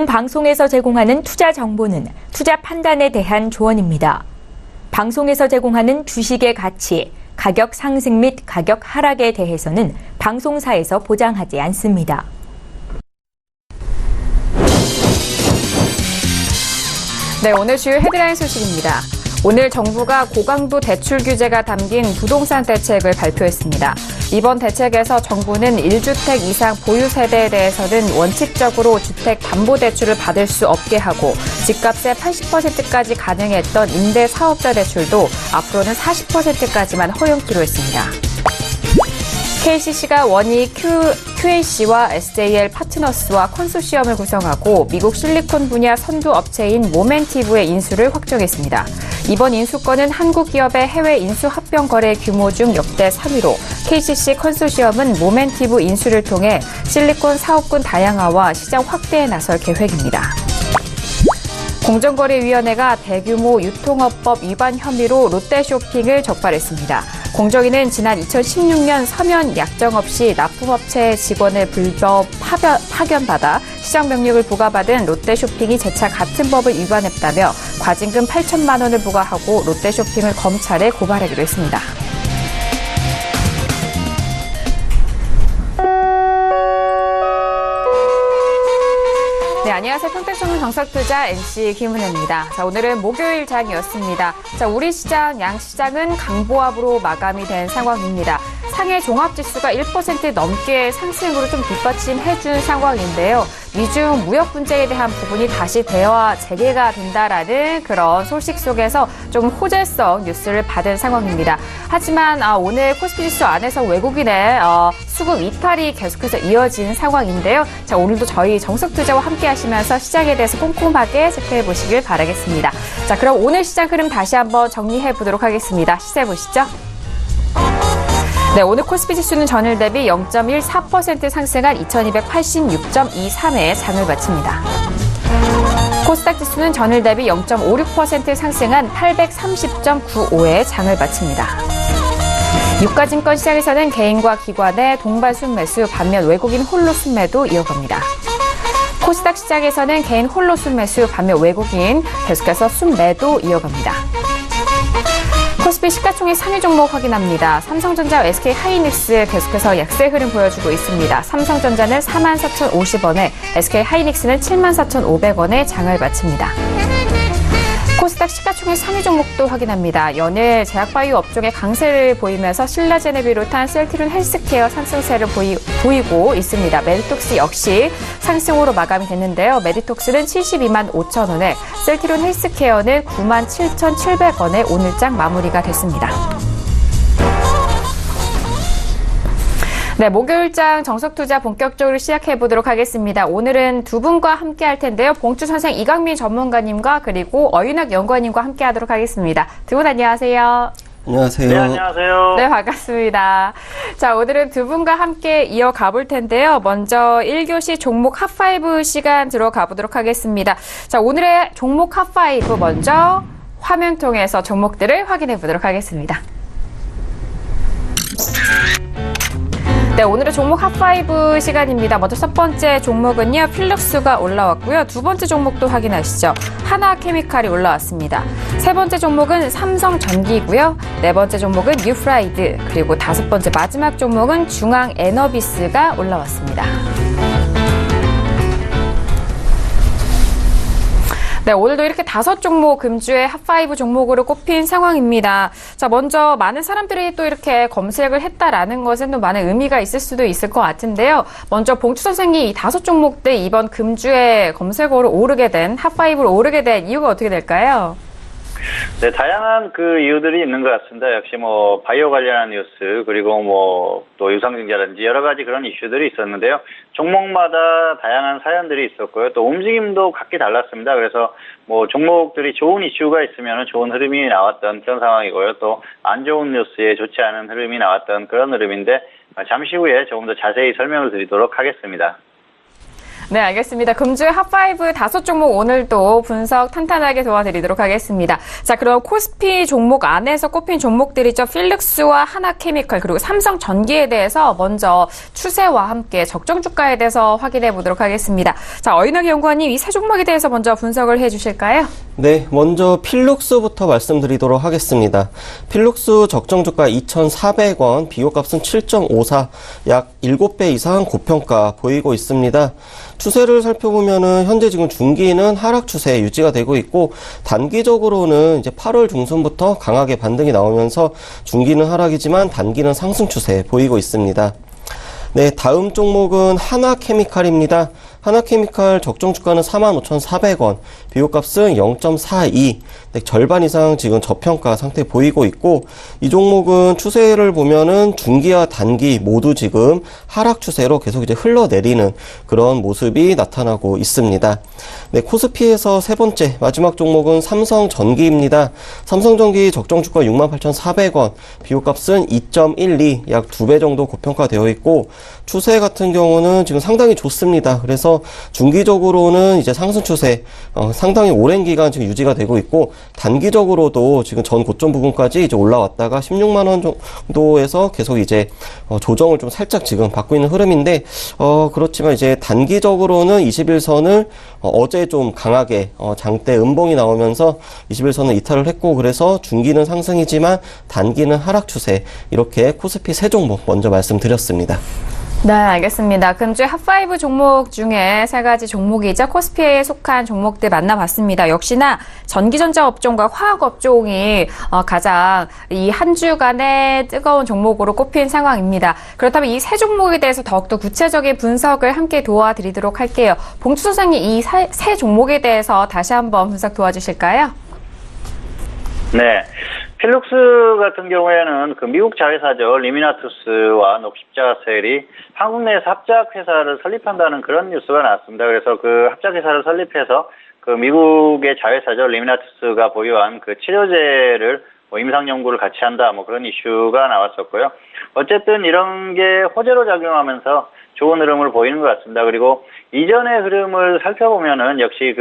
본 방송에서 제공하는 투자 정보는 투자 판단에 대한 조언입니다. 방송에서 제공하는 주식의 가치, 가격 상승 및 가격 하락에 대해서는 방송사에서 보장하지 않습니다. 네, 오늘 주요 헤드라인 소식입니다. 오늘 정부가 고강도 대출 규제가 담긴 부동산 대책을 발표했습니다. 이번 대책에서 정부는 1주택 이상 보유 세대에 대해서는 원칙적으로 주택담보대출을 받을 수 없게 하고 집값의 80%까지 가능했던 임대사업자 대출도 앞으로는 40%까지만 허용키로 했습니다. KCC가 원희 QNC와 SJL 파트너스와 컨소시엄을 구성하고 미국 실리콘 분야 선두 업체인 모멘티브의 인수를 확정했습니다. 이번 인수건은 한국 기업의 해외 인수 합병 거래 규모 중 역대 3위로 KCC 컨소시엄은 모멘티브 인수를 통해 실리콘 사업군 다양화와 시장 확대에 나설 계획입니다. 공정거래위원회가 대규모 유통업법 위반 혐의로 롯데쇼핑을 적발했습니다. 공정위는 지난 2016년 서면 약정 없이 납품업체 직원을 불법 파견받아 시장 명령을 부과받은 롯데쇼핑이 재차 같은 법을 위반했다며 과징금 8천만 원을 부과하고 롯데쇼핑을 검찰에 고발하기로 했습니다. 네, 안녕하세요. 평택선물 정석투자 MC 김은혜입니다. 자, 오늘은 목요일 장이었습니다. 자, 우리 시장, 양시장은 강보합으로 마감이 된 상황입니다. 상해 종합지수가 1% 넘게 상승으로 좀 뒷받침해준 상황인데요. 미중 무역 분쟁에 대한 부분이 다시 대화 재개가 된다라는 그런 소식 속에서 좀 호재성 뉴스를 받은 상황입니다. 하지만 오늘 코스피지수 안에서 외국인의 수급 이탈이 계속해서 이어진 상황인데요. 자, 오늘도 저희 정석투자와 함께 하시면서 시장에 대해서 꼼꼼하게 체크해 보시길 바라겠습니다. 자, 그럼 오늘 시장 흐름 다시 한번 정리해 보도록 하겠습니다. 시세 보시죠. 네, 오늘 코스피 지수는 전일 대비 0.14% 상승한 2286.23에 장을 마칩니다. 코스닥 지수는 전일 대비 0.56% 상승한 830.95에 장을 마칩니다. 유가증권 시장에서는 개인과 기관의 동반 순매수, 반면 외국인 홀로 순매도 이어갑니다. 코스닥 시장에서는 개인 홀로 순매수, 반면 외국인 계속해서 순매도 이어갑니다. 코스피 시가총액 상위 종목 확인합니다. 삼성전자와 SK하이닉스 계속해서 약세 흐름 보여주고 있습니다. 삼성전자는 44,050원에 SK하이닉스는 74,500원에 장을 마칩니다. 코스닥 시가총액 상위 종목도 확인합니다. 연일 제약바이오 업종의 강세를 보이면서 신라젠을 비롯한 셀트리온 헬스케어 상승세를 보이고 있습니다. 메디톡스 역시 상승으로 마감이 됐는데요. 메디톡스는 72만 5천 원에 셀트리온 헬스케어는 9만 7,700원에 오늘장 마무리가 됐습니다. 네, 목요일장 정석투자 본격적으로 시작해 보도록 하겠습니다. 오늘은 두 분과 함께 할 텐데요. 봉투 선생 이강민 전문가님과 그리고 어윤학 연구원님과 함께 하도록 하겠습니다. 두 분 안녕하세요. 안녕하세요. 네, 안녕하세요. 네, 반갑습니다. 자, 오늘은 두 분과 함께 이어가 볼 텐데요. 먼저 1교시 종목 핫5 시간 들어가 보도록 하겠습니다. 자, 오늘의 종목 핫5 먼저 화면 통해서 종목들을 확인해 보도록 하겠습니다. 네, 오늘의 종목 핫5 시간입니다. 먼저 첫 번째 종목은요, 필룩스가 올라왔고요. 두 번째 종목도 확인하시죠. 하나케미칼이 올라왔습니다. 세 번째 종목은 삼성전기고요. 네 번째 종목은 뉴프라이드, 그리고 다섯 번째 마지막 종목은 중앙에너비스가 올라왔습니다. 네, 오늘도 이렇게 5종목 금주의 핫5 종목으로 꼽힌 상황입니다. 자, 먼저 많은 사람들이 또 이렇게 검색을 했다라는 것은 또 많은 의미가 있을 수도 있을 것 같은데요. 먼저 봉투 선생이 이 5종목들 이번 금주에 검색어로 오르게 된, 핫5로 오르게 된 이유가 어떻게 될까요? 네, 다양한 그 이유들이 있는 것 같습니다. 역시 뭐 바이오 관련한 뉴스, 그리고 뭐 또 유상증자라든지 여러 가지 그런 이슈들이 있었는데요. 종목마다 다양한 사연들이 있었고요. 또 움직임도 각기 달랐습니다. 그래서 뭐 종목들이 좋은 이슈가 있으면 좋은 흐름이 나왔던 그런 상황이고요. 또 안 좋은 뉴스에 좋지 않은 흐름이 나왔던 그런 흐름인데 잠시 후에 조금 더 자세히 설명을 드리도록 하겠습니다. 네, 알겠습니다. 금주의 핫5 5 종목 오늘도 분석 탄탄하게 도와드리도록 하겠습니다. 자, 그럼 코스피 종목 안에서 꼽힌 종목들이죠. 필릭스와 하나케미칼 그리고 삼성전기에 대해서 먼저 추세와 함께 적정 주가에 대해서 확인해 보도록 하겠습니다. 자, 어인학 연구원님 이 세 종목에 대해서 먼저 분석을 해 주실까요? 네, 먼저 필룩스부터 말씀드리도록 하겠습니다. 필룩스 적정 주가 2,400원, 비교값은 7.54, 약 7배 이상 고평가 보이고 있습니다. 추세를 살펴보면은 현재 지금 중기는 하락 추세 유지가 되고 있고 단기적으로는 이제 8월 중순부터 강하게 반등이 나오면서 중기는 하락이지만 단기는 상승 추세 보이고 있습니다. 네, 다음 종목은 하나케미칼입니다. 하나케미칼 적정 주가는 45,400원, 비교값은 0.42, 네, 절반 이상 지금 저평가 상태 보이고 있고, 이 종목은 추세를 보면은 중기와 단기 모두 지금 하락 추세로 계속 이제 흘러내리는 그런 모습이 나타나고 있습니다. 네, 코스피에서 세 번째 마지막 종목은 삼성전기입니다. 삼성전기 적정 주가 68,400원, 비교값은 2.12, 약 2배 정도 고평가되어 있고, 추세 같은 경우는 지금 상당히 좋습니다. 그래서 중기적으로는 이제 상승 추세 상당히 오랜 기간 지금 유지가 되고 있고 단기적으로도 지금 전 고점 부분까지 이제 올라왔다가 16만 원 정도에서 계속 이제 조정을 좀 살짝 지금 받고 있는 흐름인데 그렇지만 이제 단기적으로는 21선을 어제 좀 강하게 장대 음봉이 나오면서 21선을 이탈을 했고 그래서 중기는 상승이지만 단기는 하락 추세 이렇게 코스피 세 종목 먼저 말씀드렸습니다. 네, 알겠습니다. 금주의 핫5 종목 중에 세 가지 종목이자 코스피에 속한 종목들 만나봤습니다. 역시나 전기전자 업종과 화학 업종이 가장 이 한 주간의 뜨거운 종목으로 꼽힌 상황입니다. 그렇다면 이 세 종목에 대해서 더욱더 구체적인 분석을 함께 도와드리도록 할게요. 봉투 소장님, 이 세 종목에 대해서 다시 한번 분석 도와주실까요? 네. 필룩스 같은 경우에는 그 미국 자회사죠. 리미나투스와 녹십자셀이 한국 내에서 합작회사를 설립한다는 그런 뉴스가 나왔습니다. 그래서 그 합작회사를 설립해서 그 미국의 자회사죠. 리미나투스가 보유한 그 치료제를 임상 연구를 같이 한다. 그런 이슈가 나왔었고요. 어쨌든 이런 게 호재로 작용하면서 좋은 흐름을 보이는 것 같습니다. 그리고 이전의 흐름을 살펴보면은 역시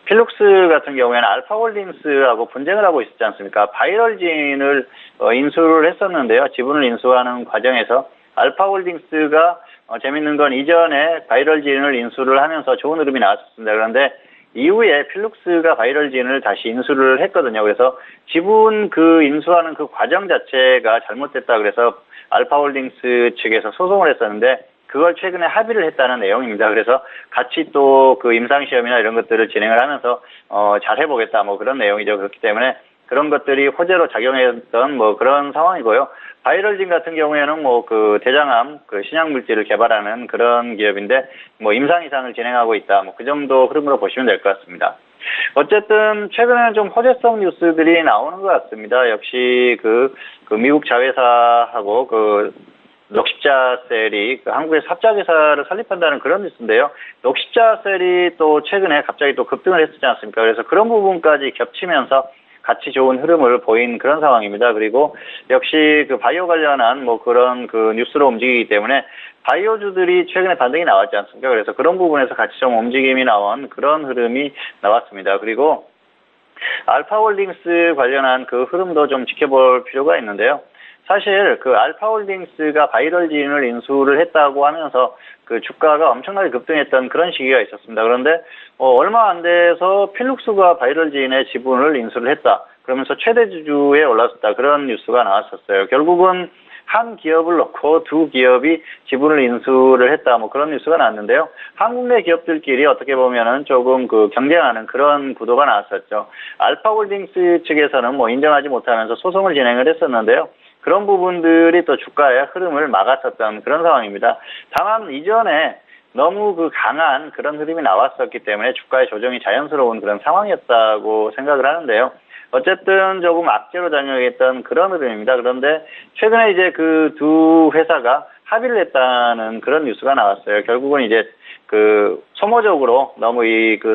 필룩스 같은 경우에는 알파홀딩스하고 분쟁을 하고 있었지 않습니까? 바이럴진을 인수를 했었는데요. 지분을 인수하는 과정에서 알파홀딩스가 재밌는 건 이전에 바이럴진을 인수를 하면서 좋은 흐름이 나왔습니다. 그런데 이후에 필룩스가 바이럴진을 다시 인수를 했거든요. 그래서 지분 인수하는 그 과정 자체가 잘못됐다 그래서 알파홀딩스 측에서 소송을 했었는데 그걸 최근에 합의를 했다는 내용입니다. 그래서 같이 또 그 임상시험이나 이런 것들을 진행을 하면서 잘 해보겠다 그런 내용이죠. 그렇기 때문에 그런 것들이 호재로 작용했던 그런 상황이고요. 바이럴진 같은 경우에는 그 대장암 신약 물질을 개발하는 그런 기업인데 임상 이상을 진행하고 있다. 그 정도 흐름으로 보시면 될 것 같습니다. 어쨌든 최근에는 좀 호재성 뉴스들이 나오는 것 같습니다. 역시 그 미국 자회사하고 녹십자셀이 한국에서 합작회사를 설립한다는 그런 뉴스인데요. 녹십자셀이 또 최근에 갑자기 또 급등을 했었지 않습니까? 그래서 그런 부분까지 겹치면서 같이 좋은 흐름을 보인 그런 상황입니다. 그리고 역시 바이오 관련한 그런 뉴스로 움직이기 때문에 바이오주들이 최근에 반등이 나왔지 않습니까? 그래서 그런 부분에서 같이 좀 움직임이 나온 그런 흐름이 나왔습니다. 그리고 알파홀딩스 관련한 그 흐름도 좀 지켜볼 필요가 있는데요. 사실 알파홀딩스가 바이럴진을 인수를 했다고 하면서 주가가 엄청나게 급등했던 그런 시기가 있었습니다. 그런데 얼마 안 돼서 필룩스가 바이럴진의 지분을 인수를 했다. 그러면서 최대 주주에 올랐었다. 그런 뉴스가 나왔었어요. 결국은 한 기업을 놓고 두 기업이 지분을 인수를 했다. 그런 뉴스가 나왔는데요. 한국 내 기업들끼리 어떻게 보면은 조금 경쟁하는 그런 구도가 나왔었죠. 알파홀딩스 측에서는 인정하지 못하면서 소송을 진행을 했었는데요. 그런 부분들이 또 주가의 흐름을 막았었던 그런 상황입니다. 다만 이전에 너무 강한 그런 흐름이 나왔었기 때문에 주가의 조정이 자연스러운 그런 상황이었다고 생각을 하는데요. 어쨌든 조금 악재로 작용했던 그런 흐름입니다. 그런데 최근에 이제 두 회사가 합의를 했다는 그런 뉴스가 나왔어요. 결국은 이제 소모적으로 너무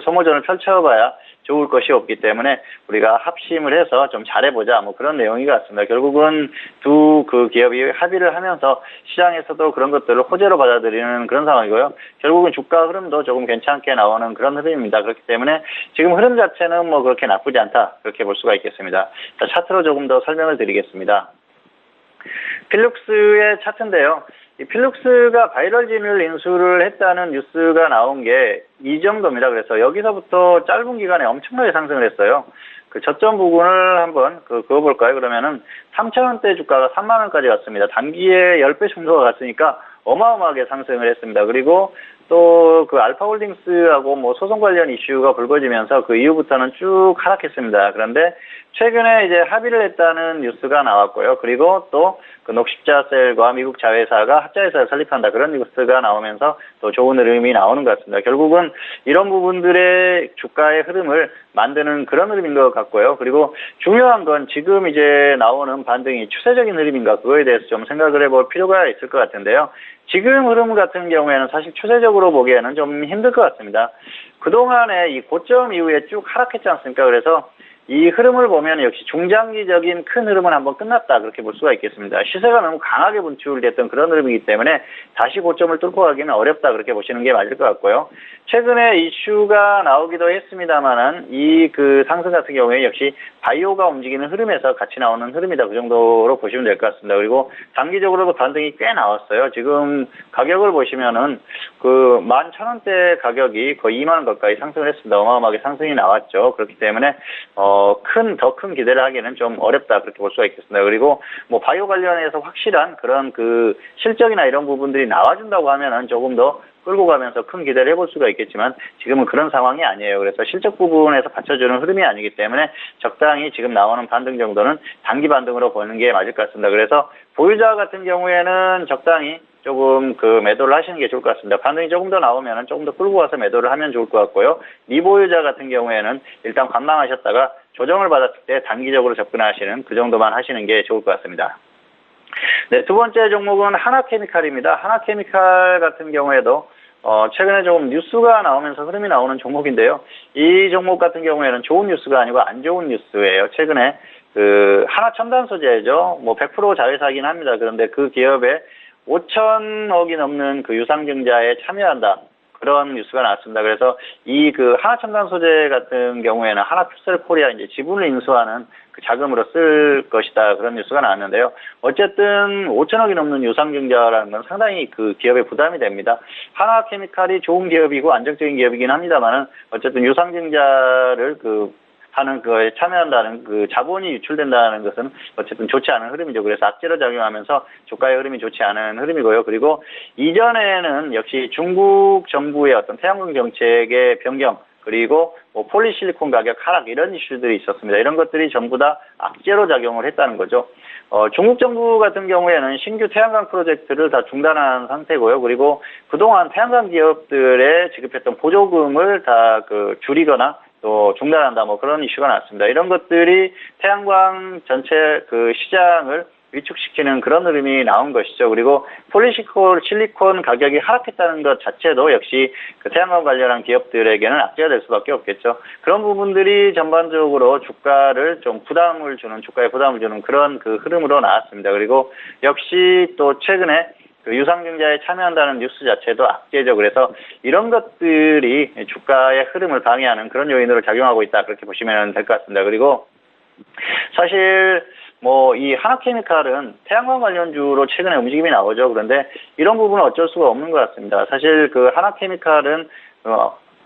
소모전을 펼쳐봐야 좋을 것이 없기 때문에 우리가 합심을 해서 좀 잘해보자 뭐 그런 내용인 것 같습니다. 결국은 두 그 기업이 합의를 하면서 시장에서도 그런 것들을 호재로 받아들이는 그런 상황이고요. 결국은 주가 흐름도 조금 괜찮게 나오는 그런 흐름입니다. 그렇기 때문에 지금 흐름 자체는 뭐 그렇게 나쁘지 않다 그렇게 볼 수가 있겠습니다. 자, 차트로 조금 더 설명을 드리겠습니다. 필룩스의 차트인데요. 이 필룩스가 바이럴진을 인수를 했다는 뉴스가 나온 게 이 정도입니다. 그래서 여기서부터 짧은 기간에 엄청나게 상승을 했어요. 그 저점 부분을 한번 그어볼까요? 그러면은 3,000원대 주가가 3만 원까지 갔습니다. 단기에 10배 정도가 갔으니까 어마어마하게 상승을 했습니다. 그리고 또 그 알파홀딩스하고 뭐 소송 관련 이슈가 불거지면서 그 이후부터는 쭉 하락했습니다. 그런데 최근에 이제 합의를 했다는 뉴스가 나왔고요. 그리고 또 그 녹십자셀과 미국 자회사가 합자회사를 설립한다 그런 뉴스가 나오면서 또 좋은 흐름이 나오는 것 같습니다. 결국은 이런 부분들의 주가의 흐름을 만드는 그런 흐름인 것 같고요. 그리고 중요한 건 지금 이제 나오는 반등이 추세적인 흐름인가 그거에 대해서 좀 생각을 해볼 필요가 있을 것 같은데요. 지금 흐름 같은 경우에는 사실 추세적으로 보기에는 좀 힘들 것 같습니다. 그동안에 이 고점 이후에 쭉 하락했지 않습니까? 그래서 이 흐름을 보면 역시 중장기적인 큰 흐름은 한번 끝났다 그렇게 볼 수가 있겠습니다. 시세가 너무 강하게 분출됐던 그런 흐름이기 때문에 다시 고점을 뚫고 가기는 어렵다 그렇게 보시는 게 맞을 것 같고요. 최근에 이슈가 나오기도 했습니다만은 이 그 상승 같은 경우에 역시 바이오가 움직이는 흐름에서 같이 나오는 흐름이다 그 정도로 보시면 될 것 같습니다. 그리고 단기적으로도 반등이 꽤 나왔어요. 지금 가격을 보시면은 그 11,000원대 가격이 거의 2만 원 가까이 상승을 했습니다. 어마어마하게 상승이 나왔죠. 그렇기 때문에 더 큰 기대를 하기는 좀 어렵다 그렇게 볼 수가 있겠습니다. 그리고 뭐 바이오 관련해서 확실한 그런 그 실적이나 이런 부분들이 나와준다고 하면은 조금 더 끌고 가면서 큰 기대를 해볼 수가 있겠지만 지금은 그런 상황이 아니에요. 그래서 실적 부분에서 받쳐주는 흐름이 아니기 때문에 적당히 지금 나오는 반등 정도는 단기 반등으로 보는 게 맞을 것 같습니다. 그래서 보유자 같은 경우에는 적당히 조금 그 매도를 하시는 게 좋을 것 같습니다. 반등이 조금 더 나오면 조금 더 끌고 가서 매도를 하면 좋을 것 같고요. 미보유자 같은 경우에는 일단 관망하셨다가 조정을 받았을 때 단기적으로 접근하시는 그 정도만 하시는 게 좋을 것 같습니다. 네, 두 번째 종목은 하나케미칼입니다. 하나케미칼 같은 경우에도 최근에 조금 뉴스가 나오면서 흐름이 나오는 종목인데요. 이 종목 같은 경우에는 좋은 뉴스가 아니고 안 좋은 뉴스예요. 최근에 그 하나첨단 소재죠. 뭐 100% 자회사이긴 합니다. 그런데 그 기업에 5천억이 넘는 그 유상증자에 참여한다. 그런 뉴스가 나왔습니다. 그래서 이 그 하나첨단 소재 같은 경우에는 하나퓨셀 코리아 이제 지분을 인수하는 그 자금으로 쓸 것이다. 그런 뉴스가 나왔는데요. 어쨌든 5천억이 넘는 유상증자라는 건 상당히 그 기업에 부담이 됩니다. 하나케미칼이 좋은 기업이고 안정적인 기업이긴 합니다만은 어쨌든 유상증자를 하는 거에 참여한다는 그 자본이 유출된다는 것은 어쨌든 좋지 않은 흐름이죠. 그래서 악재로 작용하면서 주가의 흐름이 좋지 않은 흐름이고요. 그리고 이전에는 역시 중국 정부의 어떤 태양광 정책의 변경 그리고 뭐 폴리실리콘 가격 하락 이런 이슈들이 있었습니다. 이런 것들이 전부 다 악재로 작용을 했다는 거죠. 중국 정부 같은 경우에는 신규 태양광 프로젝트를 다 중단한 상태고요. 그리고 그동안 태양광 기업들에 지급했던 보조금을 다 줄이거나 또 중단한다 뭐 그런 이슈가 나왔습니다. 이런 것들이 태양광 전체 그 시장을 위축시키는 그런 흐름이 나온 것이죠. 그리고 폴리실리콘 가격이 하락했다는 것 자체도 역시 그 태양광 관련한 기업들에게는 악재가 될 수밖에 없겠죠. 그런 부분들이 전반적으로 주가를 좀 주가에 부담을 주는 그런 그 흐름으로 나왔습니다. 그리고 역시 또 최근에 그 유상증자에 참여한다는 뉴스 자체도 악재죠. 그래서 이런 것들이 주가의 흐름을 방해하는 그런 요인으로 작용하고 있다. 그렇게 보시면 될 것 같습니다. 그리고 사실 뭐 이 하나케미칼은 태양광 관련주로 최근에 움직임이 나오죠. 그런데 이런 부분은 어쩔 수가 없는 것 같습니다. 사실 그 하나케미칼은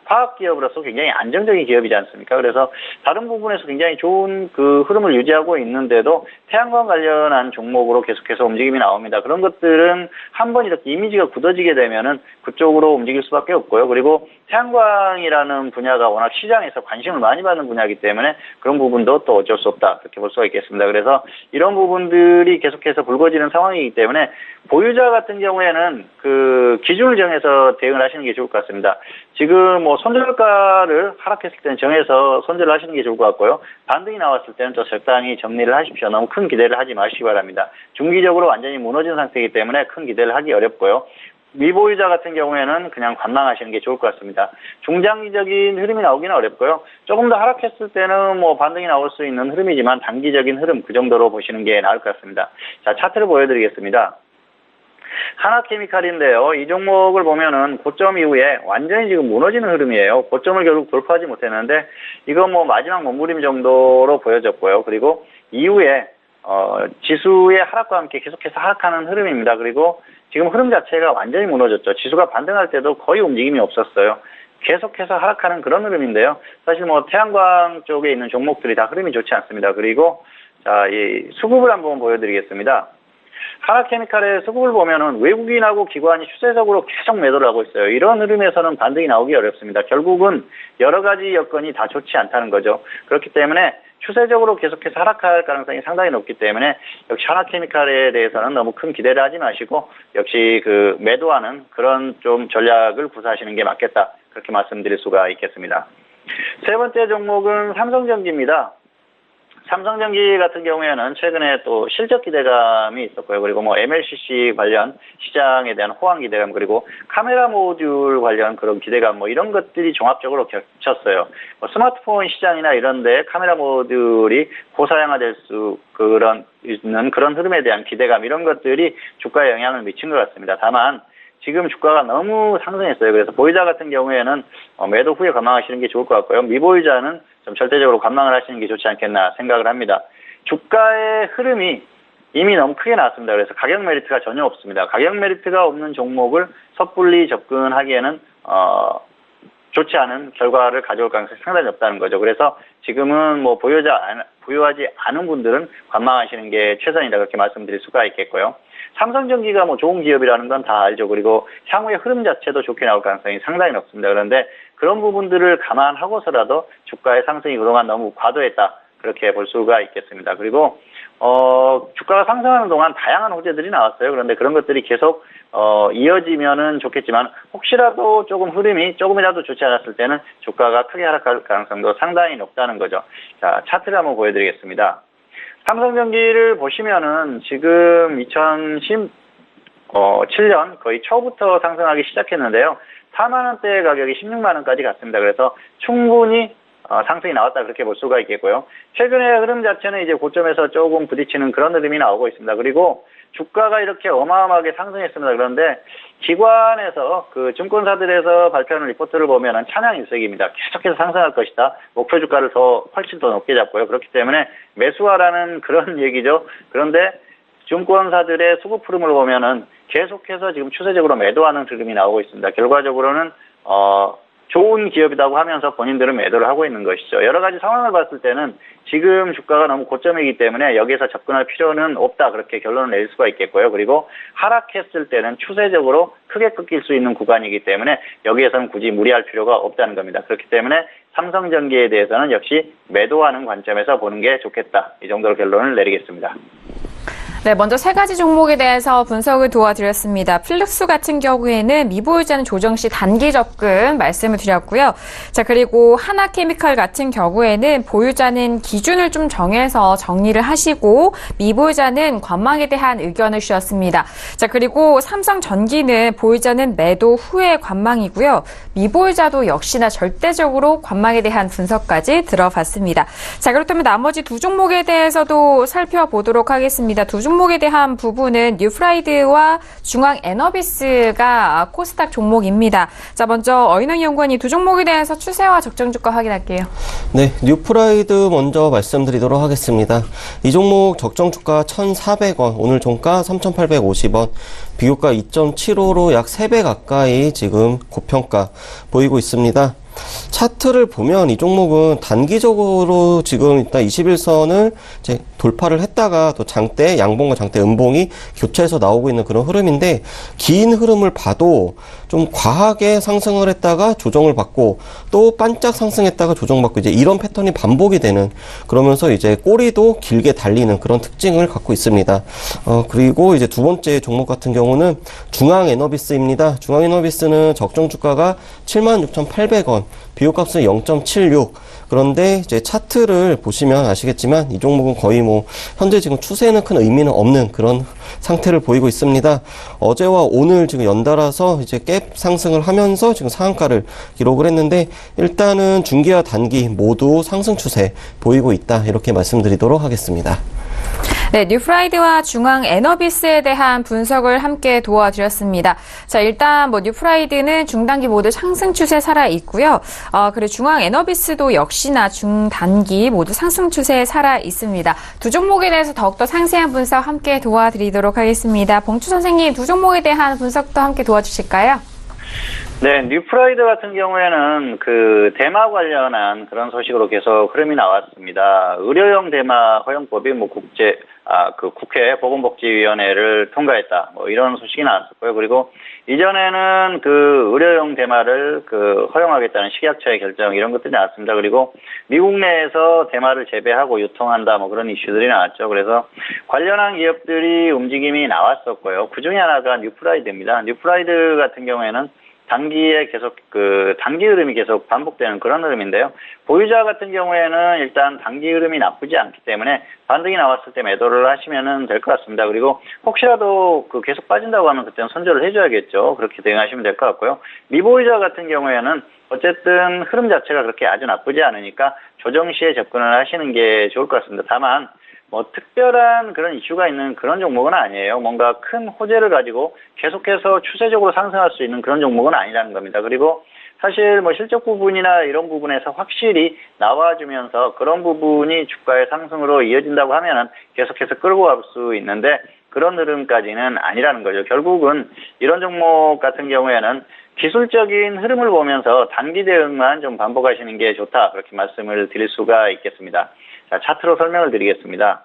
화학 기업으로서 굉장히 안정적인 기업이지 않습니까? 그래서 다른 부분에서 굉장히 좋은 그 흐름을 유지하고 있는데도 태양광 관련한 종목으로 계속해서 움직임이 나옵니다. 그런 것들은 한번 이렇게 이미지가 굳어지게 되면은 그쪽으로 움직일 수밖에 없고요. 그리고 태양광이라는 분야가 워낙 시장에서 관심을 많이 받는 분야이기 때문에 그런 부분도 또 어쩔 수 없다. 그렇게 볼 수가 있겠습니다. 그래서 이런 부분들이 계속해서 불거지는 상황이기 때문에 보유자 같은 경우에는 그 기준을 정해서 대응을 하시는 게 좋을 것 같습니다. 지금 뭐 손절가를 하락했을 때는 정해서 손절을 하시는 게 좋을 것 같고요. 반등이 나왔을 때는 또 적당히 정리를 하십시오. 너무 큰 기대를 하지 마시기 바랍니다. 중기적으로 완전히 무너진 상태이기 때문에 큰 기대를 하기 어렵고요. 미보유자 같은 경우에는 그냥 관망하시는 게 좋을 것 같습니다. 중장기적인 흐름이 나오기는 어렵고요. 조금 더 하락했을 때는 뭐 반등이 나올 수 있는 흐름이지만 단기적인 흐름 그 정도로 보시는 게 나을 것 같습니다. 자, 차트를 보여드리겠습니다. 하나케미칼인데요. 이 종목을 보면은 고점 이후에 완전히 지금 무너지는 흐름이에요. 고점을 결국 돌파하지 못했는데 이건 뭐 마지막 몸부림 정도로 보여졌고요. 그리고 이후에 지수의 하락과 함께 계속해서 하락하는 흐름입니다. 그리고 지금 흐름 자체가 완전히 무너졌죠. 지수가 반등할 때도 거의 움직임이 없었어요. 계속해서 하락하는 그런 흐름인데요. 사실 뭐 태양광 쪽에 있는 종목들이 다 흐름이 좋지 않습니다. 그리고 자, 이 수급을 한번 보여드리겠습니다. 하나케미칼의 수급을 보면은 외국인하고 기관이 추세적으로 계속 매도를 하고 있어요. 이런 흐름에서는 반등이 나오기 어렵습니다. 결국은 여러 가지 여건이 다 좋지 않다는 거죠. 그렇기 때문에 추세적으로 계속해서 하락할 가능성이 상당히 높기 때문에 역시 하나케미칼에 대해서는 너무 큰 기대를 하지 마시고 역시 그 매도하는 그런 좀 전략을 구사하시는 게 맞겠다. 그렇게 말씀드릴 수가 있겠습니다. 세 번째 종목은 삼성전기입니다. 삼성전기 같은 경우에는 최근에 또 실적 기대감이 있었고요. 그리고 뭐 MLCC 관련 시장에 대한 호황 기대감, 그리고 카메라 모듈 관련 그런 기대감, 뭐 이런 것들이 종합적으로 겹쳤어요. 뭐 스마트폰 시장이나 이런데 카메라 모듈이 고사양화될 수 있는 그런 흐름에 대한 기대감, 이런 것들이 주가에 영향을 미친 것 같습니다. 다만 지금 주가가 너무 상승했어요. 그래서 보유자 같은 경우에는 매도 후에 관망하시는 게 좋을 것 같고요. 미보유자는 좀 절대적으로 관망을 하시는 게 좋지 않겠나 생각을 합니다. 주가의 흐름이 이미 너무 크게 나왔습니다. 그래서 가격 메리트가 전혀 없습니다. 가격 메리트가 없는 종목을 섣불리 접근하기에는 좋지 않은 결과를 가져올 가능성이 상당히 없다는 거죠. 그래서 지금은 뭐 보유하지 않은 분들은 관망하시는 게 최선이다, 그렇게 말씀드릴 수가 있겠고요. 삼성전기가 뭐 좋은 기업이라는 건 다 알죠. 그리고 향후의 흐름 자체도 좋게 나올 가능성이 상당히 높습니다. 그런데 그런 부분들을 감안하고서라도 주가의 상승이 그동안 너무 과도했다, 그렇게 볼 수가 있겠습니다. 그리고 주가가 상승하는 동안 다양한 호재들이 나왔어요. 그런데 그런 것들이 계속 이어지면은 좋겠지만 혹시라도 조금 흐름이 조금이라도 좋지 않았을 때는 주가가 크게 하락할 가능성도 상당히 높다는 거죠. 자, 차트를 한번 보여드리겠습니다. 삼성전기를 보시면은 지금 2017년 거의 초부터 상승하기 시작했는데요. 4만 원대 가격이 16만 원까지 갔습니다. 그래서 충분히 상승이 나왔다, 그렇게 볼 수가 있겠고요. 최근의 흐름 자체는 이제 고점에서 조금 부딪히는 그런 흐름이 나오고 있습니다. 그리고 주가가 이렇게 어마어마하게 상승했습니다. 그런데 기관에서 그 증권사들에서 발표하는 리포트를 보면은 찬양일색입니다. 계속해서 상승할 것이다. 목표 주가를 훨씬 더 높게 잡고요. 그렇기 때문에 매수하라는 그런 얘기죠. 그런데 증권사들의 수급 흐름을 보면은 계속해서 지금 추세적으로 매도하는 흐름이 나오고 있습니다. 결과적으로는 좋은 기업이라고 하면서 본인들은 매도를 하고 있는 것이죠. 여러 가지 상황을 봤을 때는 지금 주가가 너무 고점이기 때문에 여기에서 접근할 필요는 없다, 그렇게 결론을 내릴 수가 있겠고요. 그리고 하락했을 때는 추세적으로 크게 꺾일 수 있는 구간이기 때문에 여기에서는 굳이 무리할 필요가 없다는 겁니다. 그렇기 때문에 삼성전기에 대해서는 역시 매도하는 관점에서 보는 게 좋겠다, 이 정도로 결론을 내리겠습니다. 네, 먼저 세 가지 종목에 대해서 분석을 도와드렸습니다. 필룩스 같은 경우에는 미보유자는 조정 시 단기 접근 말씀을 드렸고요. 자, 그리고 하나케미칼 같은 경우에는 보유자는 기준을 좀 정해서 정리를 하시고 미보유자는 관망에 대한 의견을 주셨습니다. 자, 그리고 삼성전기는 보유자는 매도 후에 관망이고요. 미보유자도 역시나 절대적으로 관망에 대한 분석까지 들어봤습니다. 자, 그렇다면 나머지 두 종목에 대해서도 살펴보도록 하겠습니다. 두 종목에 대한 부분은 뉴프라이드와 중앙에너비스가 코스닥 종목입니다. 자, 먼저 어인영 연구원이 두 종목에 대해서 추세와 적정 주가 확인할게요. 네, 뉴프라이드 먼저 말씀드리도록 하겠습니다. 이 종목 적정 주가 1,400원, 오늘 종가 3,850원, 비교가 2.75로 약 3배 가까이 지금 고평가 보이고 있습니다. 차트를 보면 이 종목은 단기적으로 지금 일단 21선을 이제 돌파를 했다가 또 장대, 양봉과 장대, 음봉이 교차해서 나오고 있는 그런 흐름인데, 긴 흐름을 봐도 좀 과하게 상승을 했다가 조정을 받고 또 반짝 상승했다가 조정받고 이제 이런 패턴이 반복이 되는, 그러면서 이제 꼬리도 길게 달리는 그런 특징을 갖고 있습니다. 그리고 이제 두 번째 종목 같은 경우는 중앙에너비스입니다. 중앙에너비스는 적정 주가가 76,800원, 비교값은 0.76. 그런데 이제 차트를 보시면 아시겠지만 이 종목은 거의 뭐 현재 지금 추세에는 큰 의미는 없는 그런 상태를 보이고 있습니다. 어제와 오늘 지금 연달아서 이제 갭 상승을 하면서 지금 상한가를 기록을 했는데, 일단은 중기와 단기 모두 상승 추세 보이고 있다, 이렇게 말씀드리도록 하겠습니다. 네, 뉴프라이드와 중앙에너비스에 대한 분석을 함께 도와드렸습니다. 자, 일단 뉴프라이드는 중단기 모두 상승 추세 살아 있고요. 그리고 중앙에너비스도 역시나 중단기 모두 상승 추세에 살아 있습니다. 두 종목에 대해서 더욱더 상세한 분석 함께 도와드리도록 하겠습니다. 봉추 선생님, 두 종목에 대한 분석도 함께 도와주실까요? 네, 뉴프라이드 같은 경우에는 그 대마 관련한 그런 소식으로 계속 흐름이 나왔습니다. 의료용 대마 허용법이 국회 보건복지위원회를 통과했다, 이런 소식이 나왔었고요. 그리고 이전에는 그 의료용 대마를 허용하겠다는 식약처의 결정, 이런 것들이 나왔습니다. 그리고 미국 내에서 대마를 재배하고 유통한다, 그런 이슈들이 나왔죠. 그래서 관련한 기업들이 움직임이 나왔었고요. 그 중에 하나가 뉴프라이드입니다. 뉴프라이드 같은 경우에는 단기에 계속 단기 흐름이 계속 반복되는 그런 흐름인데요. 보유자 같은 경우에는 일단 단기 흐름이 나쁘지 않기 때문에 반등이 나왔을 때 매도를 하시면 될 것 같습니다. 그리고 혹시라도 계속 빠진다고 하면 그때는 손절을 해줘야겠죠. 그렇게 대응하시면 될 것 같고요. 미보유자 같은 경우에는 어쨌든 흐름 자체가 그렇게 아주 나쁘지 않으니까 조정 시에 접근을 하시는 게 좋을 것 같습니다. 다만 특별한 그런 이슈가 있는 그런 종목은 아니에요. 뭔가 큰 호재를 가지고 계속해서 추세적으로 상승할 수 있는 그런 종목은 아니라는 겁니다. 그리고 사실 실적 부분이나 이런 부분에서 확실히 나와주면서 그런 부분이 주가의 상승으로 이어진다고 하면은 계속해서 끌고 갈 수 있는데, 그런 흐름까지는 아니라는 거죠. 결국은 이런 종목 같은 경우에는 기술적인 흐름을 보면서 단기 대응만 좀 반복하시는 게 좋다, 그렇게 말씀을 드릴 수가 있겠습니다. 자, 차트로 설명을 드리겠습니다.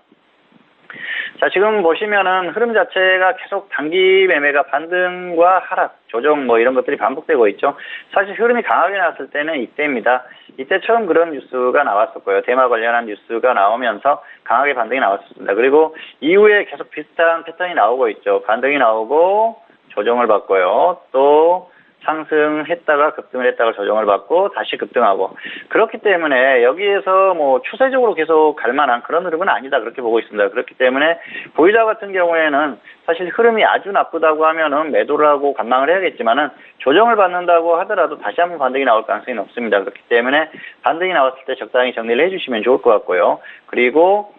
자, 지금 보시면은 흐름 자체가 계속 단기 매매가 반등과 하락, 조정 이런 것들이 반복되고 있죠. 사실 흐름이 강하게 나왔을 때는 이때입니다. 이때 처음 그런 뉴스가 나왔었고요. 대마 관련한 뉴스가 나오면서 강하게 반등이 나왔습니다. 그리고 이후에 계속 비슷한 패턴이 나오고 있죠. 반등이 나오고 조정을 받고요. 또 상승했다가 급등을 했다가 조정을 받고 다시 급등하고, 그렇기 때문에 여기에서 추세적으로 계속 갈 만한 그런 흐름은 아니다, 그렇게 보고 있습니다. 그렇기 때문에 보유자 같은 경우에는 사실 흐름이 아주 나쁘다고 하면은 매도를 하고 관망을 해야겠지만은, 조정을 받는다고 하더라도 다시 한번 반등이 나올 가능성이 높습니다. 그렇기 때문에 반등이 나왔을 때 적당히 정리를 해주시면 좋을 것 같고요. 그리고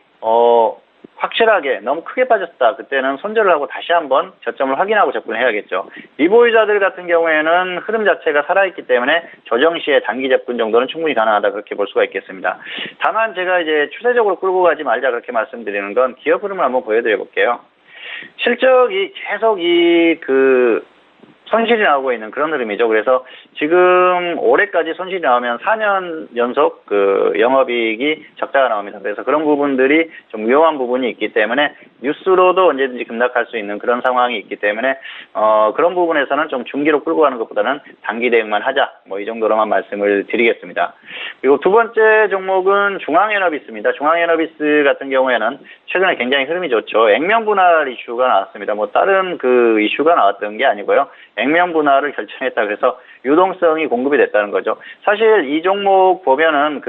확실하게 너무 크게 빠졌다, 그때는 손절을 하고 다시 한번 저점을 확인하고 접근해야겠죠. 미보유자들 같은 경우에는 흐름 자체가 살아있기 때문에 조정 시에 단기 접근 정도는 충분히 가능하다, 그렇게 볼 수가 있겠습니다. 다만 제가 이제 추세적으로 끌고 가지 말자, 그렇게 말씀드리는 건 기업 흐름을 한번 보여드려 볼게요. 실적이 계속 손실이 나오고 있는 그런 흐름이죠. 그래서 지금 올해까지 손실이 나오면 4년 연속 영업이익이 적자가 나옵니다. 그래서 그런 부분들이 좀 위험한 부분이 있기 때문에 뉴스로도 언제든지 급락할 수 있는 그런 상황이 있기 때문에 그런 부분에서는 좀 중기로 끌고 가는 것보다는 단기 대응만 하자, 이 정도로만 말씀을 드리겠습니다. 그리고 두 번째 종목은 중앙에너비스입니다. 중앙에너비스 같은 경우에는 최근에 굉장히 흐름이 좋죠. 액면 분할 이슈가 나왔습니다. 다른 이슈가 나왔던 게 아니고요. 액면 분할을 결정했다 그래서 유동성이 공급이 됐다는 거죠. 사실 이 종목 보면은